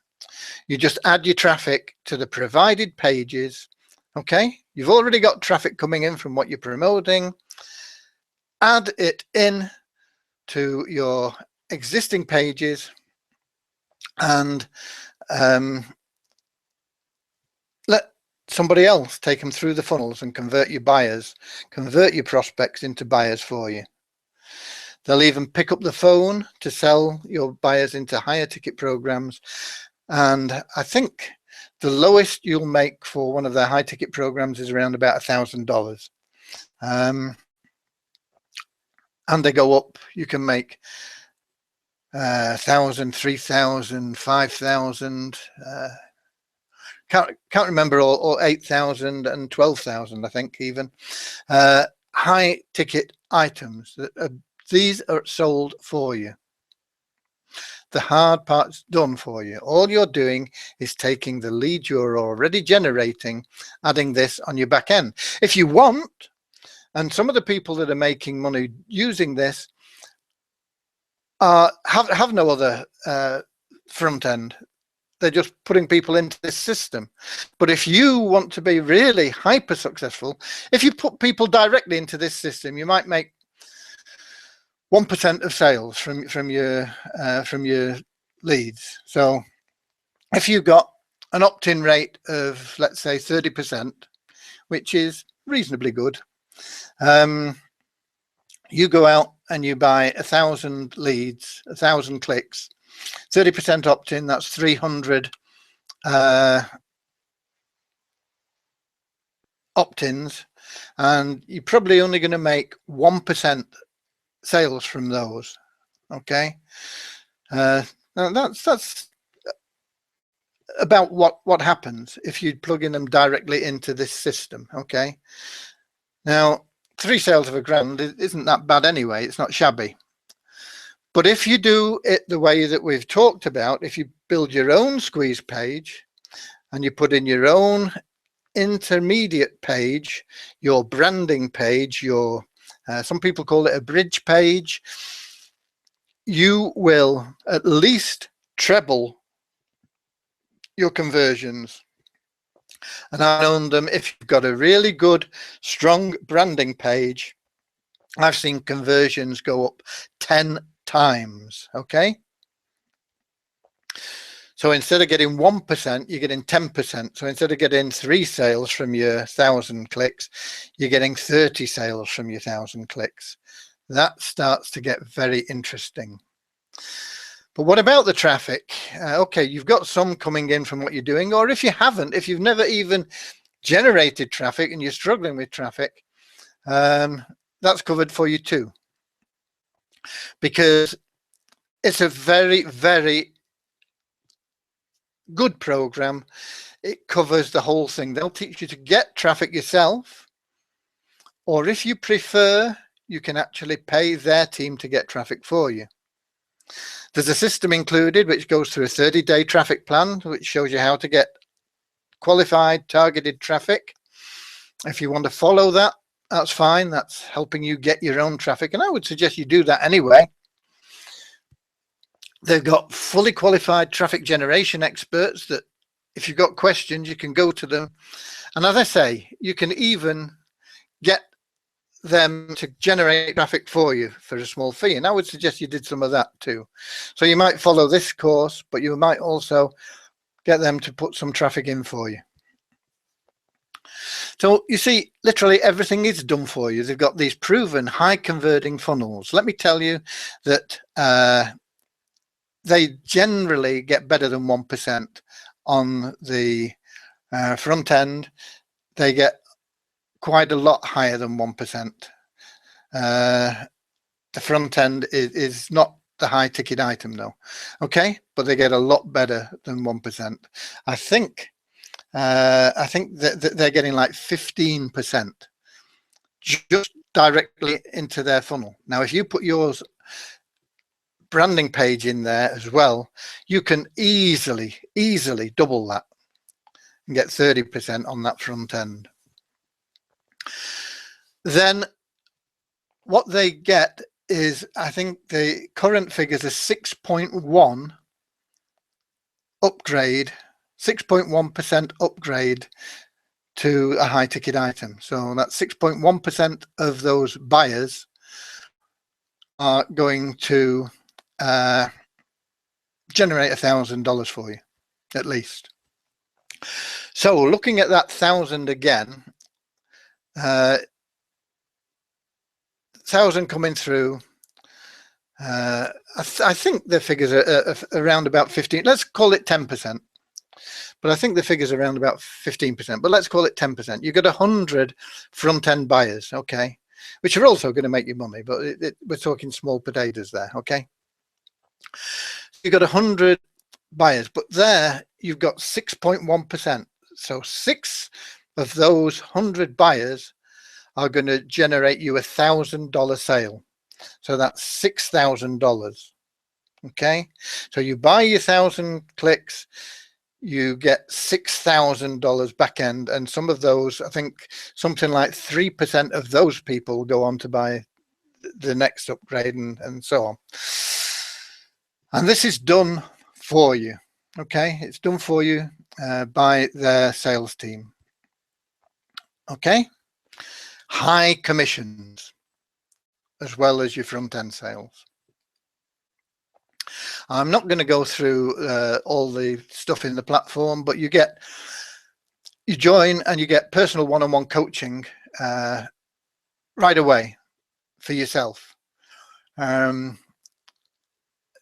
You just add your traffic to the provided pages. Okay, you've already got traffic coming in from what you're promoting. Add it in to your existing pages, and let somebody else take them through the funnels and convert your buyers, convert your prospects into buyers for you. They'll even pick up the phone to sell your buyers into higher ticket programs. And I think the lowest you'll make for one of their high ticket programs is around about $1,000. And they go up. You can make 1,000, 3,000, 5,000. Can't remember all 8,000 and 12,000. I think even high ticket items. These are sold for you. The hard part's done for you. All you're doing is taking the lead you're already generating, adding this on your back end. If you want, and some of the people that are making money using this have no other front end. They're just putting people into this system. But if you want to be really hyper successful, if you put people directly into this system, you might make 1% of sales from your leads. So if you've got an opt-in rate of, let's say, 30%, which is reasonably good, you go out and you buy 1,000 leads, 1,000 clicks, 30% opt-in, that's 300 opt-ins, and you're probably only going to make 1% sales from those. Okay, now that's about what happens if you plug in them directly into this system. Okay, now 3 sales of $1,000 isn't that bad anyway. It's not shabby. But if you do it the way that we've talked about, if you build your own squeeze page and you put in your own intermediate page, your branding page, your some people call it a bridge page, you will at least treble your conversions. And I've known them, if you've got a really good, strong branding page, I've seen conversions go up 10 times. Okay. So instead of getting 1%, you're getting 10%. So instead of getting 3 sales from your 1,000 clicks, you're getting 30 sales from your 1,000 clicks. That starts to get very interesting. But what about the traffic? Okay, you've got some coming in from what you're doing, or if you haven't, if you've never even generated traffic and you're struggling with traffic, that's covered for you too. Because it's a very, very good program. It covers the whole thing. They'll teach you to get traffic yourself, or if you prefer, you can actually pay their team to get traffic for you. There's a system included which goes through a 30-day traffic plan, which shows you how to get qualified, targeted traffic. If you want to follow that, that's fine. That's helping you get your own traffic, and I would suggest you do that anyway. They've got fully qualified traffic generation experts that if you've got questions, you can go to them. And as I say, you can even get them to generate traffic for you for a small fee. And I would suggest you did some of that too. So you might follow this course, but you might also get them to put some traffic in for you. So you see, literally everything is done for you. They've got these proven high converting funnels. Let me tell you that they generally get better than 1% on the front end. They get quite a lot higher than 1%. The front end is not the high ticket item though. Okay, but they get a lot better than 1%. I think that they're getting like 15% just directly into their funnel. Now, if you put yours branding page in there as well, you can easily double that and get 30% on that front end. Then what they get is, I think the current figures are 6.1 upgrade, 6.1% upgrade to a high ticket item. So that's 6.1% of those buyers are going to generate $1,000 for you, at least. So looking at that 1,000 again, 1,000 coming through. I think the figures are around about 15. Let's call it 10%. But I think the figures are around about 15%. But let's call it 10%. You got 100 front-end buyers, okay, which are also going to make you money. But we're talking small potatoes there, okay. You got 100 buyers, but there you've got 6.1%. So 6 of those 100 buyers are going to generate you $1,000 sale. So that's $6,000. Okay, so you buy your 1,000 clicks, you get $6,000 back end, and some of those, I think something like 3% of those people go on to buy the next upgrade and so on. And this is done for you. Okay, it's done for you by their sales team. Okay, high commissions as well as your front end sales. I'm not going to go through all the stuff in the platform, but you join and you get personal one-on-one coaching right away for yourself.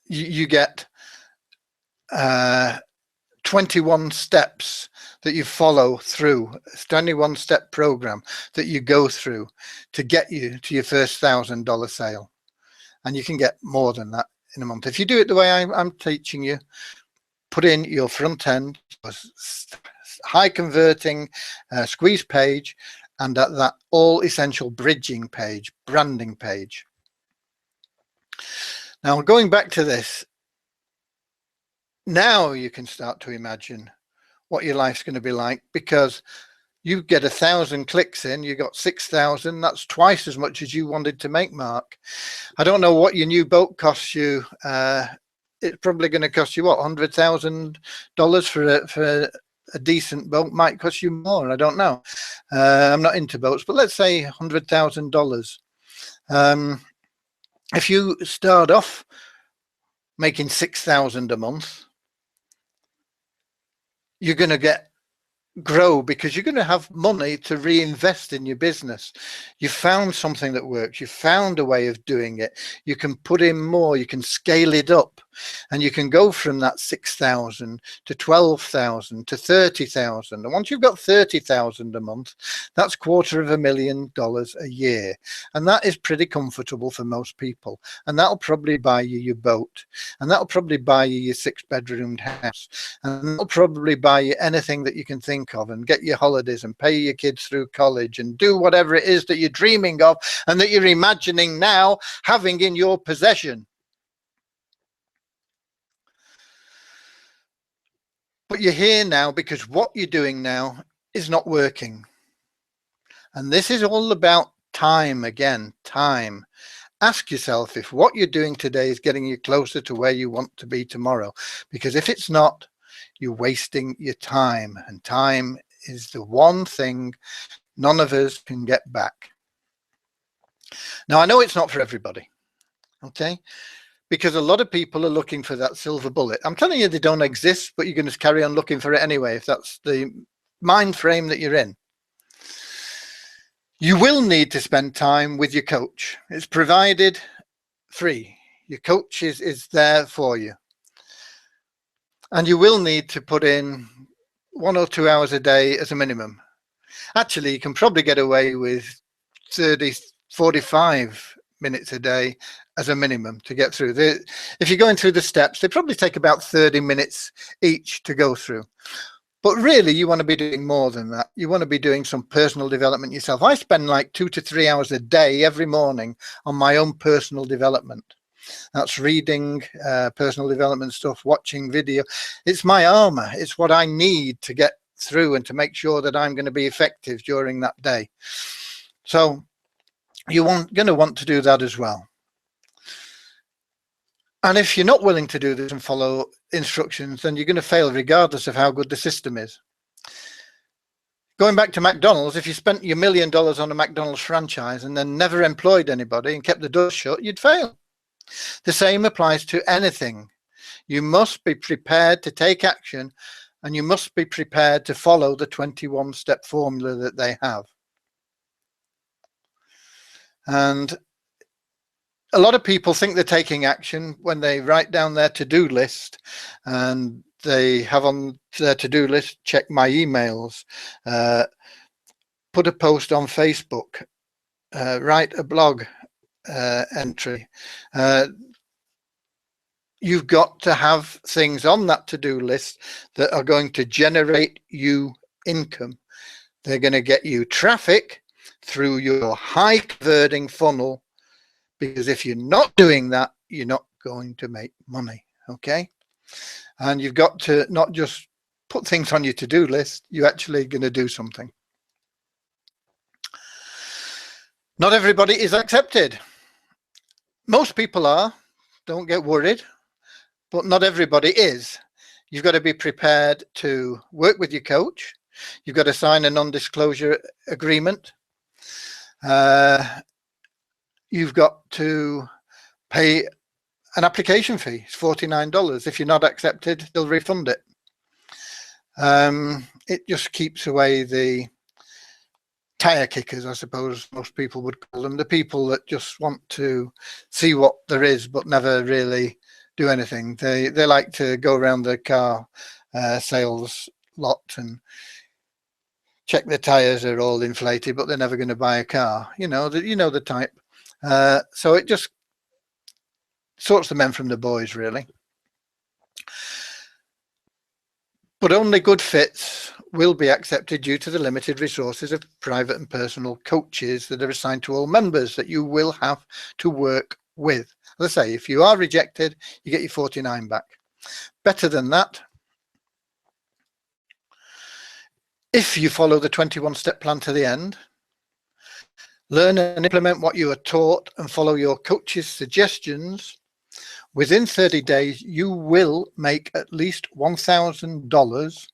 You get 21 steps that you follow through, a 21-step program that you go through to get you to your first $1,000 sale. And you can get more than that in a month. If you do it the way I'm teaching you, put in your front end, high converting squeeze page, and that all essential bridging page, branding page. Now, going back to this, now you can start to imagine what your life's going to be like, because you get 1,000 clicks in, you got 6,000. That's twice as much as you wanted to make, Mark. I don't know what your new boat costs you. It's probably going to cost you what, $100,000 for a decent boat. Might cost you more. I don't know. I'm not into boats, but let's say $100,000. If you start off making 6,000 a month, you're going to grow, because you're going to have money to reinvest in your business. You found something that works. You found a way of doing it. You can put in more. You can scale it up, and you can go from that 6,000 to 12,000 to 30,000. And once you've got 30,000 a month, that's $250,000 a year, and that is pretty comfortable for most people. And that'll probably buy you your boat, and that'll probably buy you your 6-bedroomed house, and that'll probably buy you anything that you can think of, and get your holidays and pay your kids through college and do whatever it is that you're dreaming of and that you're imagining now having in your possession. But you're here now because what you're doing now is not working. And this is all about time again, time. Ask yourself if what you're doing today is getting you closer to where you want to be tomorrow. Because if it's not, you're wasting your time, and time is the one thing none of us can get back. Now, I know it's not for everybody, okay? Because a lot of people are looking for that silver bullet. I'm telling you, they don't exist, but you're going to carry on looking for it anyway, if that's the mind frame that you're in. You will need to spend time with your coach. It's provided free. Your coach is there for you. And you will need to put in 1 or 2 hours a day as a minimum. Actually, you can probably get away with 30, 45 minutes a day as a minimum to get through. If you're going through the steps, they probably take about 30 minutes each to go through. But really, you want to be doing more than that. You want to be doing some personal development yourself. I spend like 2 to 3 hours a day every morning on my own personal development. That's reading personal development stuff, watching video. It's my armor. It's what I need to get through and to make sure that I'm going to be effective during that day. So you're going to want to do that as well. And if you're not willing to do this and follow instructions, then you're going to fail regardless of how good the system is. Going back to McDonald's, if you spent your $1 million on a McDonald's franchise and then never employed anybody and kept the doors shut, you'd fail. The same applies to anything. You must be prepared to take action, and you must be prepared to follow the 21-step formula that they have. And a lot of people think they're taking action when they write down their to-do list, and they have on their to-do list, check my emails, put a post on Facebook, write a blog entry. You've got to have things on that to-do list that are going to generate you income. They're going to get you traffic through your high converting funnel, because if you're not doing that, you're not going to make money. Okay. And you've got to not just put things on your to-do list, you're actually going to do something. Not everybody is accepted. Most people are, don't get worried, but not everybody is. You've got to be prepared to work with your coach. You've got to sign a non-disclosure agreement. You've got to pay an application fee. It's $49. If you're not accepted, they'll refund it. It just keeps away the tire kickers, I suppose most people would call them, the people that just want to see what there is but never really do anything. They like to go around the car sales lot and check the tires are all inflated, but they're never going to buy a car. You know the type. So it just sorts the men from the boys, really. But only good fits will be accepted due to the limited resources of private and personal coaches that are assigned to all members that you will have to work with. As I say, if you are rejected, you get your 49 back. Better than that, if you follow the 21-step plan to the end, learn and implement what you are taught and follow your coach's suggestions, within 30 days, you will make at least $1,000,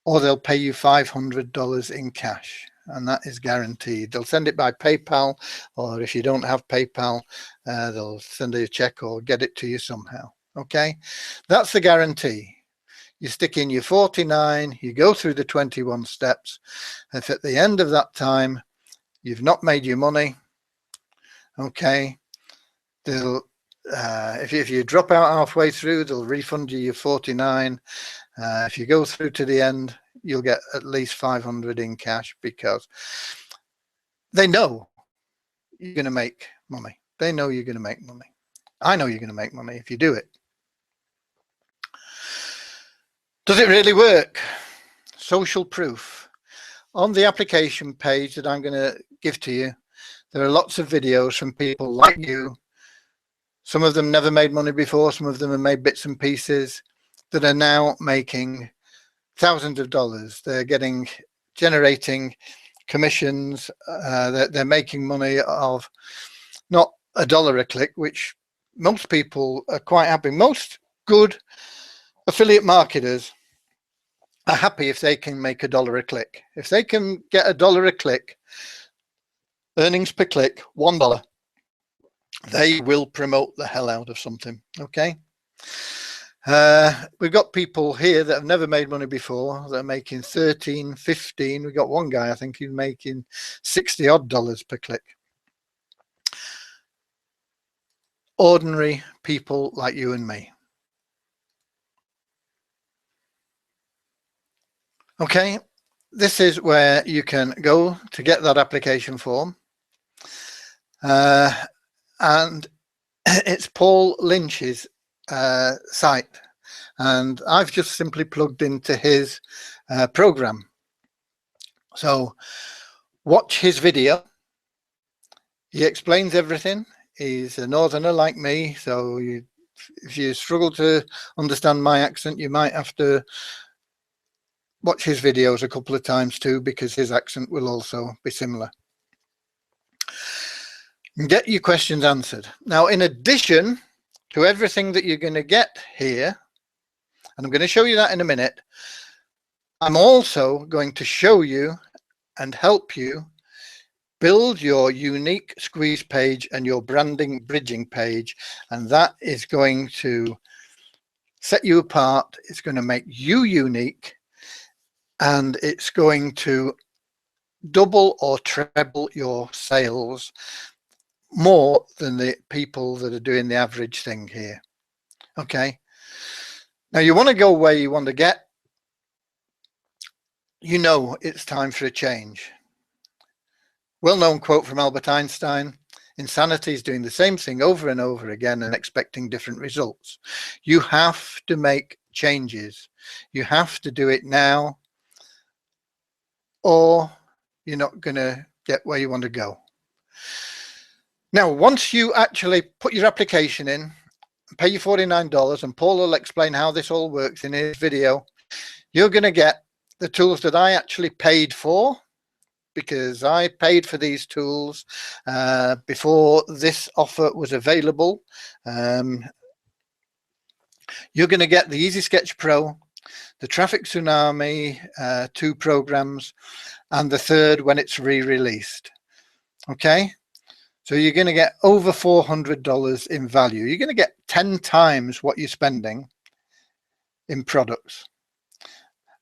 or they'll pay you $500 in cash. And that is guaranteed. They'll send it by PayPal, or if you don't have PayPal, they'll send you a check or get it to you somehow. Okay, that's the guarantee. You stick in your 49, you go through the 21 steps. If at the end of that time, you've not made your money, okay, they'll, if you drop out halfway through, they'll refund you your 49. If you go through to the end, you'll get at least 500 in cash, because they know you're going to make money. They know you're going to make money. I know you're going to make money if you do it. Does it really work? Social proof. On the application page that I'm going to give to you, there are lots of videos from people like you. Some of them never made money before. Some of them have made bits and pieces that are now making thousands of dollars. They're generating commissions. They're making money of not $1 a click, which most people are quite happy. Most good affiliate marketers are happy if they can make $1 a click. If they can get $1 a click, earnings per click, $1, they will promote the hell out of something. Okay. We've got people here that have never made money before that are making 13, 15. We've got one guy, I think he's making $60 odd per click. Ordinary people like you and me. Okay, this is where you can go to get that application form. And it's Paul Lynch's site, and I've just simply plugged into his program. So watch his video. He explains everything. He's a northerner like me, so if you struggle to understand my accent, you might have to watch his videos a couple of times too, because his accent will also be similar. Get your questions answered. Now, in addition to everything that you're going to get here, and I'm going to show you that in a minute, I'm also going to show you and help you build your unique squeeze page and your branding bridging page, and that is going to set you apart. It's going to make you unique, and it's going to double or treble your sales more than the people that are doing the average thing here. Okay, now you want to go where you want to get. You know it's time for a change. Well-known quote from Albert Einstein: insanity is doing the same thing over and over again and expecting different results. You have to make changes. You have to do it now, or you're not going to get where you want to go. Now, once you actually put your application in, pay your $49, and Paul will explain how this all works in his video, you're going to get the tools that I actually paid for, because I paid for these tools before this offer was available. You're going to get the Easy Sketch Pro, the Traffic Tsunami 2 programs, and the third when it's re-released. Okay, so you're going to get over $400 in value. You're going to get 10 times what you're spending in products.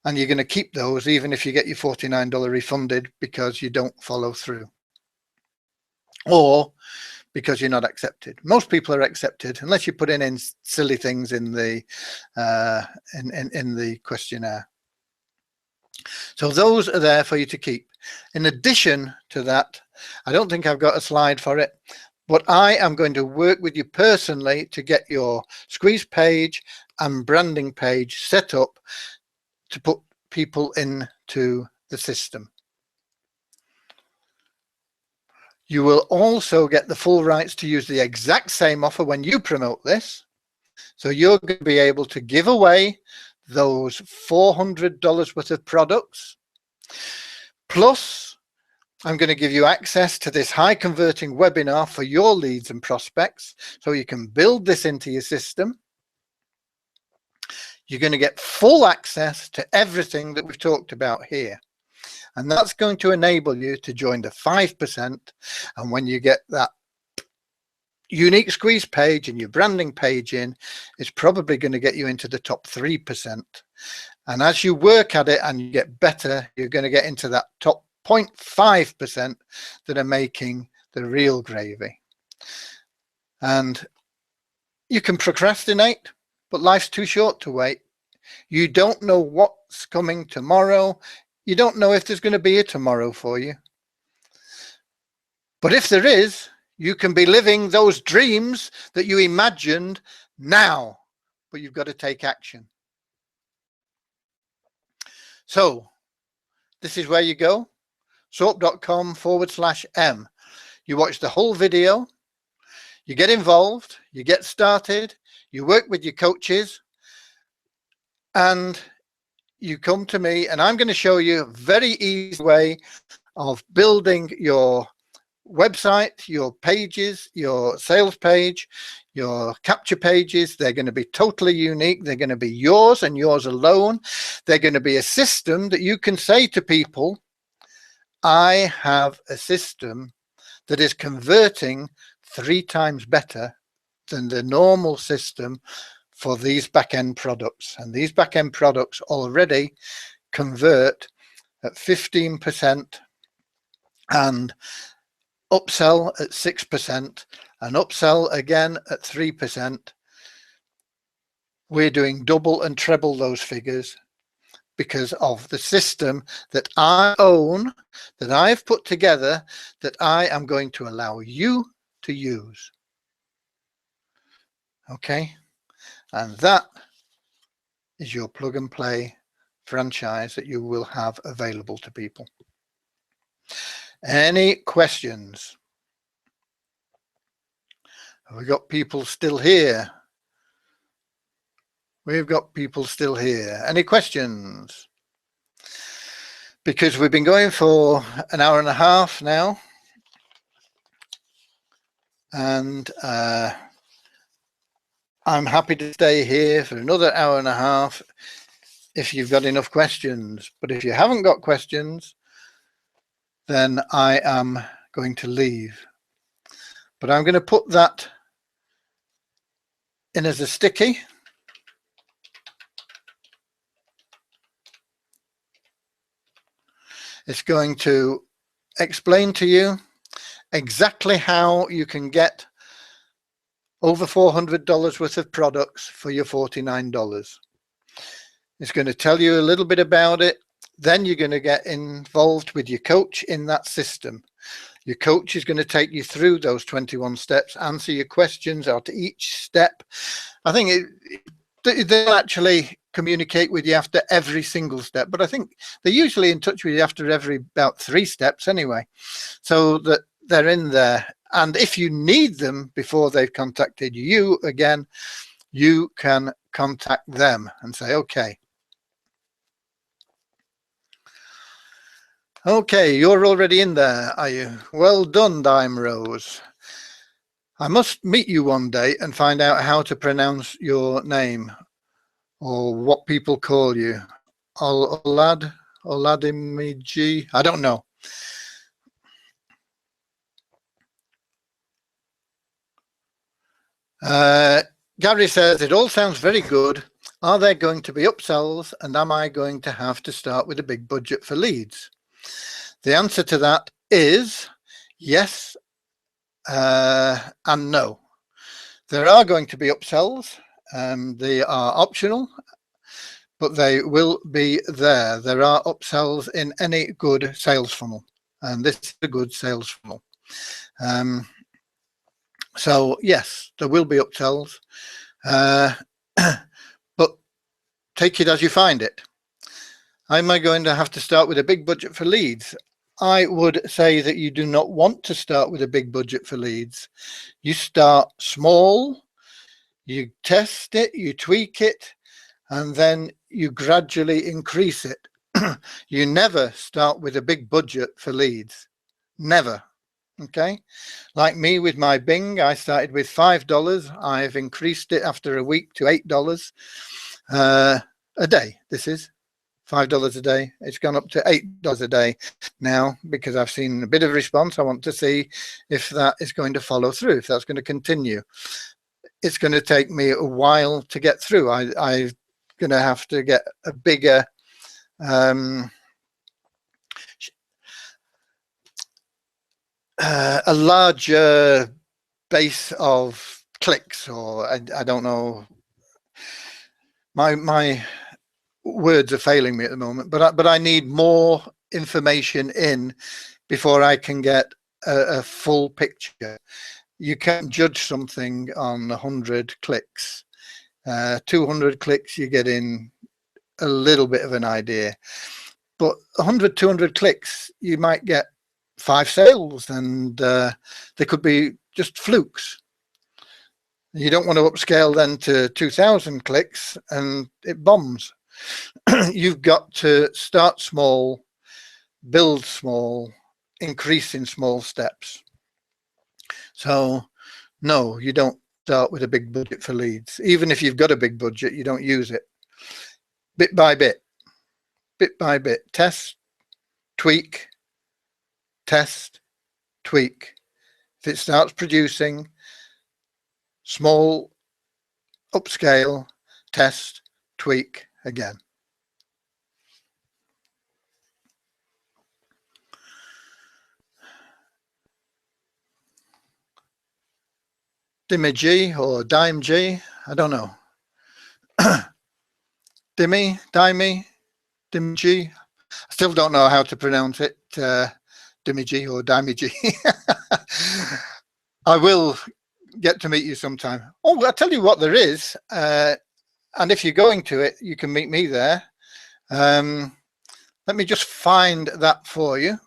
And you're going to keep those even if you get your $49 refunded because you don't follow through, or because you're not accepted. Most people are accepted unless you put in silly things in the in the questionnaire. So those are there for you to keep. In addition to that, I don't think I've got a slide for it, but I am going to work with you personally to get your squeeze page and branding page set up to put people into the system. You will also get the full rights to use the exact same offer when you promote this. So you're going to be able to give away those $400 worth of products. Plus, I'm going to give you access to this high converting webinar for your leads and prospects, so you can build this into your system. You're going to get full access to everything that we've talked about here. And that's going to enable you to join the 5%. And when you get that unique squeeze page and your branding page in, it's probably going to get you into the top 3%. And as you work at it and you get better, you're going to get into that top 0.5% that are making the real gravy. And you can procrastinate, but life's too short to wait. You don't know what's coming tomorrow. You don't know if there's going to be a tomorrow for you. But if there is, you can be living those dreams that you imagined now, but you've got to take action. So this is where you go, soap.com/M. You watch the whole video, you get involved, you get started, you work with your coaches, and you come to me, and I'm going to show you a very easy way of building your website, your pages, your sales page, your capture pages. They're going to be totally unique. They're going to be yours and yours alone. They're going to be a system that you can say to people, I have a system that is converting 3 times better than the normal system for these back-end products. And these back-end products already convert at 15% and upsell at 6% and upsell again at 3%. We're doing double and treble those figures because of the system that I own, that I've put together, that I am going to allow you to use. Okay, and that is your plug and play franchise that you will have available to people. Any questions? Have we got people still here? We've got people still here. Any questions? Because we've been going for an hour and a half now. And I'm happy to stay here for another hour and a half if you've got enough questions. But if you haven't got questions, then I am going to leave. But I'm going to put that in as a sticky. It's going to explain to you exactly how you can get over $400 worth of products for your $49. It's going to tell you a little bit about it. Then you're going to get involved with your coach in that system. Your coach is going to take you through those 21 steps, answer your questions after each step. I think they'll actually communicate with you after every single step, but I think they're usually in touch with you after every about 3 steps anyway, so that they're in there. And if you need them before they've contacted you again, you can contact them and say, okay, you're already in there, are you? Well done, Dime Rose. I must meet you one day and find out how to pronounce your name, or what people call you. Oladimiji, I don't know. Gary says, it all sounds very good. Are there going to be upsells, and am I going to have to start with a big budget for leads? The answer to that is yes and no. There are going to be upsells. They are optional, but they will be there. There are upsells in any good sales funnel, and this is a good sales funnel. So yes, there will be upsells, but take it as you find it. Am I going to have to start with a big budget for leads? I would say that you do not want to start with a big budget for leads. You start small, you test it, you tweak it, and then you gradually increase it. You never start with a big budget for leads. Never. Okay. Like me with my Bing, I started with $5. I've increased it after a week to $8 a day. This is $5 a day. It's gone up to $8 a day now because I've seen a bit of response. I want to see if that is going to follow through, if that's going to continue. It's going to take me a while to get through. I'm going to have to get a bigger a larger base of clicks, or I don't know. My words are failing me at the moment, but I need more information in before I can get a full picture. You can't judge something on 100 clicks. 200 clicks, you get in a little bit of an idea, but 100, 200 clicks, you might get 5 sales, and they could be just flukes. You don't want to upscale then to 2,000 clicks and it bombs. You've got to start small, build small, increase in small steps. So no, you don't start with a big budget for leads. Even if you've got a big budget, you don't use it. Bit by bit, test, tweak, test, tweak. If it starts producing, small upscale, test, tweak again. Dimmy or Dime G, I don't know. Dimmy, Dimmy, I still don't know how to pronounce it. Dimmy or Dimey G. I will get to meet you sometime. Oh, I'll tell you what there is. And if you're going to it, you can meet me there. Let me just find that for you.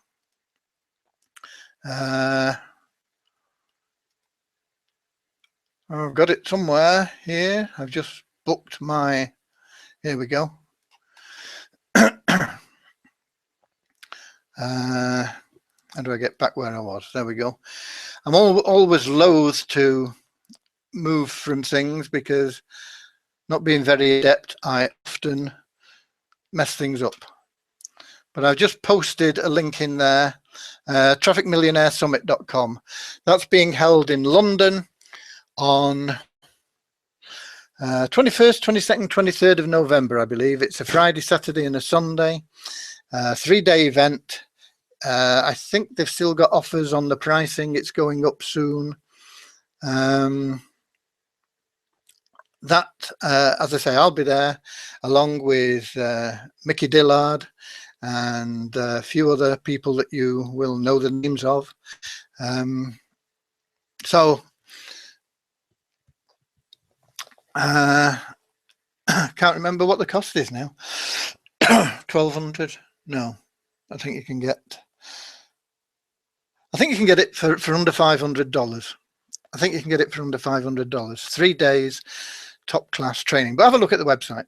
I've got it somewhere here. I've just booked my, here we go. How do I get back where I was? There we go. I'm always loath to move from things because not being very adept, I often mess things up. But I've just posted a link in there, trafficmillionairesummit.com. That's being held in London on 21st, 22nd, 23rd of November, I believe. It's a Friday, Saturday and a Sunday, 3-day event. I think they've still got offers on the pricing. It's going up soon. That, as I say, I'll be there along with Mickey Dillard and a few other people that you will know the names of. So can't remember what the cost is now. 1,200? No, I think you can get it for under $500. I think you can get it for under $500. 3 days, top class training. But have a look at the website.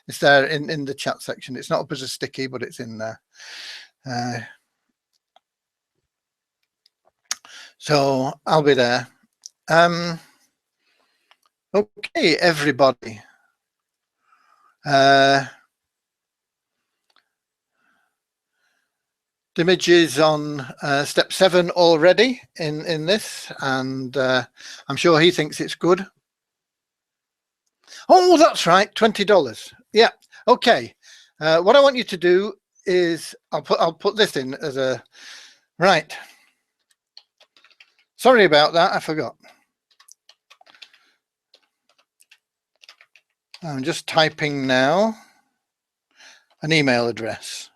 It's there in the chat section. It's not up as a sticky, but it's in there. So I'll be there. Okay, everybody. Dimage is on step 7 already in this, and I'm sure he thinks it's good. Oh, that's right, $20. Yeah, okay. What I want you to do is I'll put this in as a right. Sorry about that, I forgot. I'm just typing now an email address.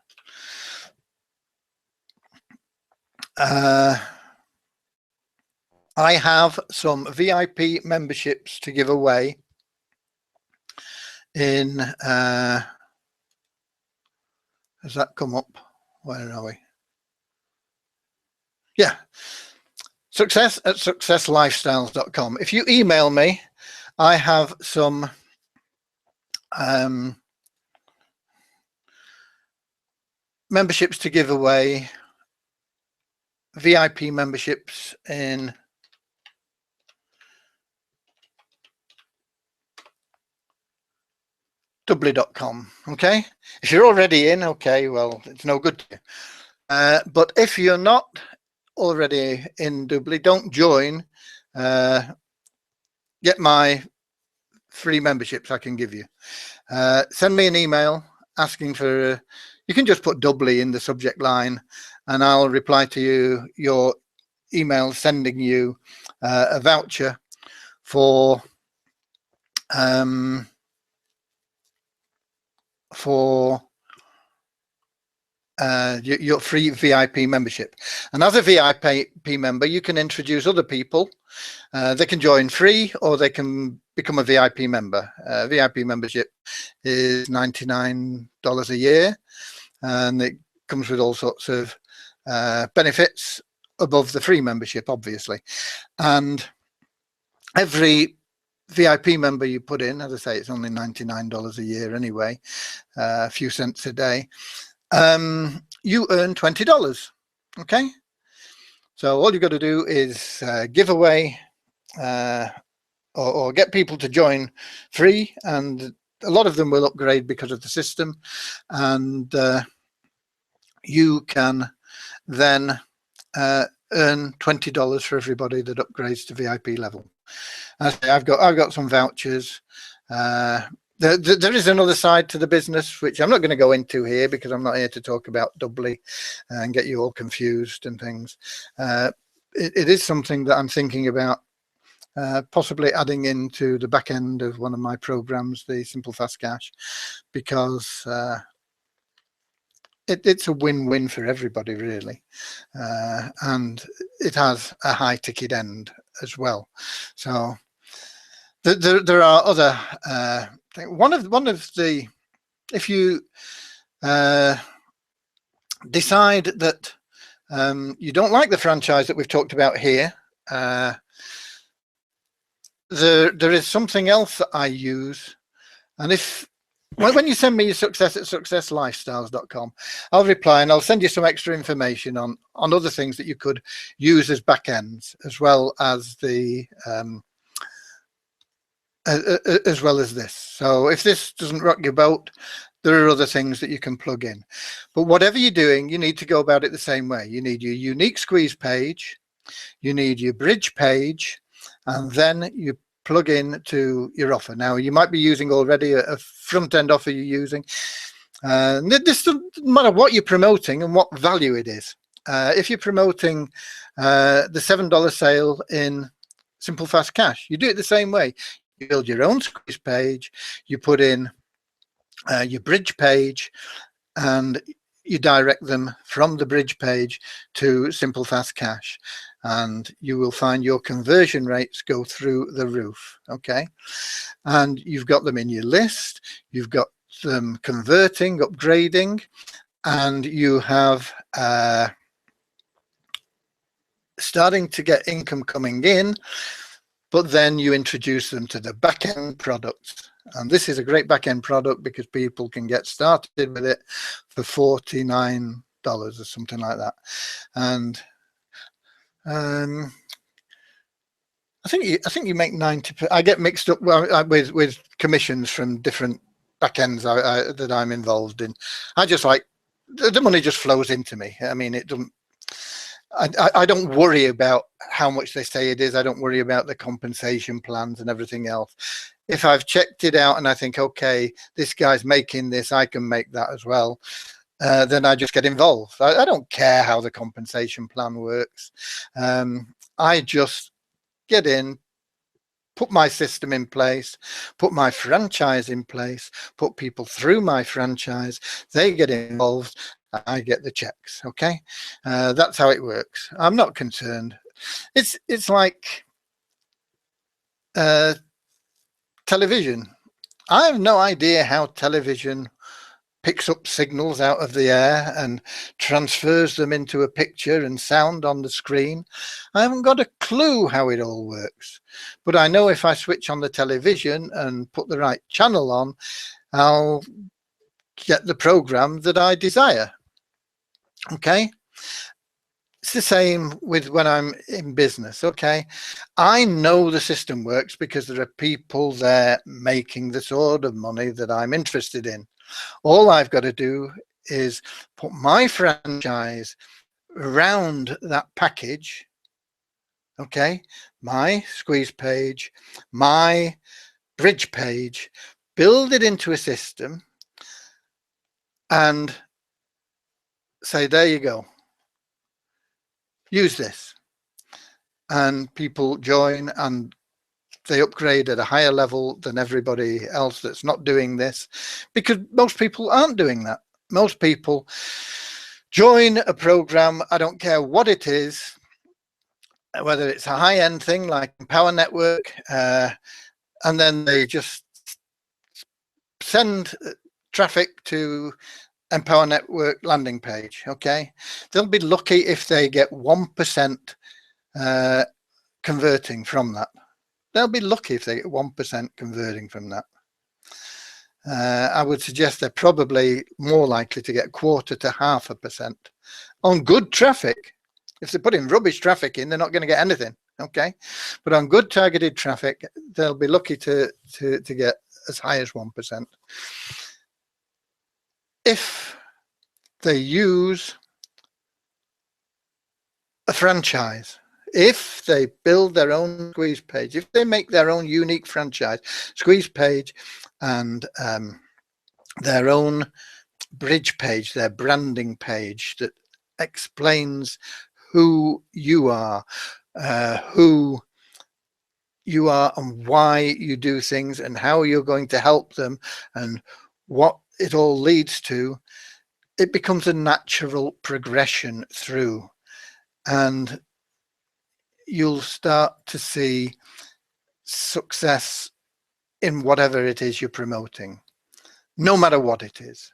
I have some VIP memberships to give away in, has that come up? Where are we? Yeah, success@successlifestyles.com. If you email me, I have some memberships to give away, VIP memberships in Doubly.com. Okay, if you're already in, okay, well, it's no good to you. But if you're not already in Doubly, don't join. Get my free memberships I can give you. Send me an email asking for, you can just put Doubly in the subject line and I'll reply to you, your email sending you a voucher for your free VIP membership. And as a VIP member, you can introduce other people. They can join free or they can become a VIP member. VIP membership is $99 a year, and it comes with all sorts of benefits above the free membership, obviously. And every VIP member you put in, as I say, it's only $99 a year anyway, a few cents a day. You earn $20. Okay, so all you've got to do is give away or get people to join free, and a lot of them will upgrade because of the system, and you can then earn $20 for everybody that upgrades to VIP level. I've got some vouchers. There is another side to the business, which I'm not going to go into here because I'm not here to talk about doubly and get you all confused and things. It is something that I'm thinking about possibly adding into the back end of one of my programs, the Simple Fast Cash, because it's a win-win for everybody, really, and it has a high ticket end as well. So there are other one of the, if you decide that you don't like the franchise that we've talked about here, there is something else that I use, and when you send me your success at successlifestyles.com, I'll reply and I'll send you some extra information on other things that you could use as back ends, as well as the as well as this. So if this doesn't rock your boat, there are other things that you can plug in. But whatever you're doing, you need to go about it the same way. You need your unique squeeze page, you need your bridge page, and then you plug in to your offer. Now, you might be using already a front-end offer you're using. This doesn't matter what you're promoting and what value it is. If you're promoting the $7 sale in Simple Fast Cash, you do it the same way. You build your own squeeze page, you put in your bridge page, and you direct them from the bridge page to Simple Fast Cash, and you will find your conversion rates go through the roof. Okay, and you've got them in your list, you've got them converting, upgrading, and you have starting to get income coming in. But then you introduce them to the back-end products. And this is a great back-end product because people can get started with it for $49 or something like that. And I think you make 90%. I get mixed up with commissions from different back-ends that I'm involved in. I just like, the money just flows into me. I mean, it doesn't, I don't worry about how much they say it is. I don't worry about the compensation plans and everything else. If I've checked it out and I think, okay, this guy's making this, I can make that as well, then I just get involved. I don't care how the compensation plan works. I just get in, put my system in place, put my franchise in place, put people through my franchise, they get involved, I get the checks. Okay, that's how it works. I'm not concerned. It's like television. I have no idea how television picks up signals out of the air and transfers them into a picture and sound on the screen. I haven't got a clue how it all works, but I know if I switch on the television and put the right channel on, I'll get the program that I desire. Okay, it's the same with when I'm in business. Okay, I know the system works because there are people there making the sort of money that I'm interested in. All I've got to do is put my franchise around that package. Okay, my squeeze page, my bridge page, build it into a system and say, there you go, use this. And people join and they upgrade at a higher level than everybody else that's not doing this, because most people aren't doing that. Most people join a program, I don't care what it is, whether it's a high-end thing like Empower Network, and then they just send traffic to Empower Network landing page. Okay, they'll be lucky if they get 1% converting from that. They'll be lucky if they get 1% converting from that. I would suggest they're probably more likely to get 1/4 to 0.5% on good traffic. If they're putting rubbish traffic in, they're not going to get anything. Okay, but on good targeted traffic, they'll be lucky to get as high as 1%. If they use a franchise, If they build their own squeeze page, if they make their own unique franchise squeeze page and their own bridge page, their branding page that explains who you are and why you do things and how you're going to help them and what it all leads to, it becomes a natural progression through, and you'll start to see success in whatever it is you're promoting, no matter what it is,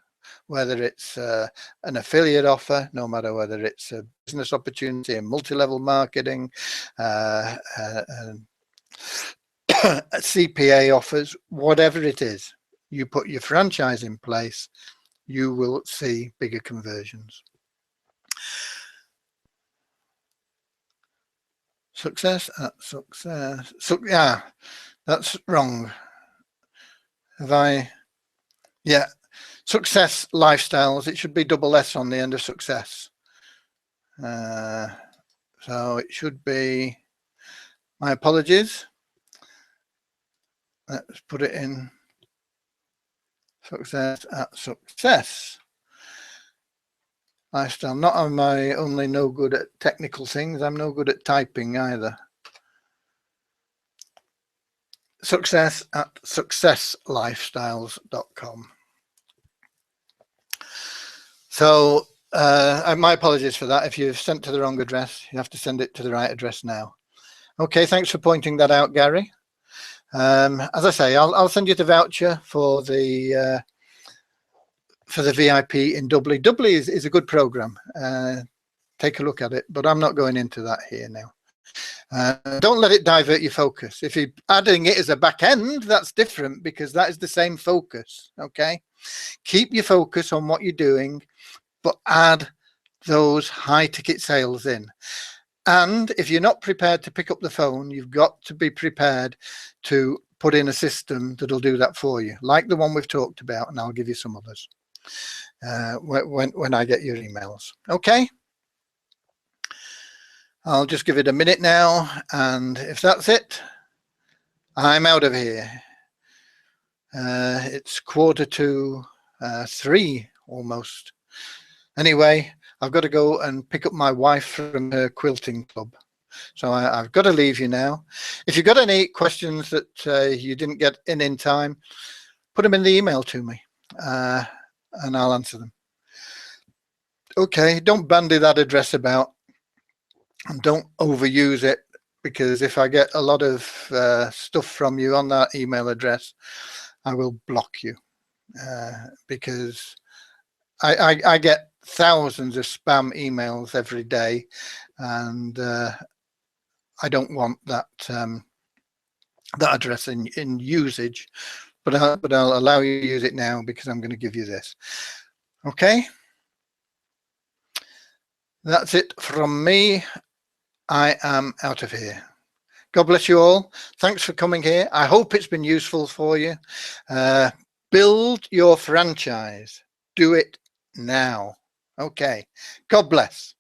whether it's an affiliate offer, no matter whether it's a business opportunity, a multi-level marketing, CPA offers, whatever it is, you put your franchise in place, you will see bigger conversions. Success at success. So yeah, that's wrong. Have I? Yeah, success lifestyles. It should be double S on the end of success. So it should be. My apologies. Let's put it in. Success at success. Lifestyle. Not am I only no good at technical things, I'm no good at typing either. Success at successlifestyles.com. So my apologies for that. If you've sent to the wrong address, you have to send it to the right address now. Okay, thanks for pointing that out, Gary. As I say, I'll send you the voucher for the VIP in Doubly. Doubly is a good program. Take a look at it, but I'm not going into that here now. Don't let it divert your focus. If you're adding it as a back end, that's different, because that is the same focus. Okay, keep your focus on what you're doing, but add those high ticket sales in. And if you're not prepared to pick up the phone, you've got to be prepared to put in a system that'll do that for you, like the one we've talked about, and I'll give you some others when I get your emails. Okay, I'll just give it a minute now, and if that's it, I'm out of here. It's 2:45 almost. Anyway, I've got to go and pick up my wife from her quilting club. So I've got to leave you now. If you've got any questions that you didn't get in time, put them in the email to me and I'll answer them. Okay, don't bandy that address about and don't overuse it, because if I get a lot of stuff from you on that email address, I will block you because I get thousands of spam emails every day, and I don't want that that address in usage, but I'll allow you to use it now because I'm going to give you this. Okay, that's it from me. I am out of here. God bless you all. Thanks for coming here. I hope it's been useful for you. Build your franchise. Do it now. Okay. God bless.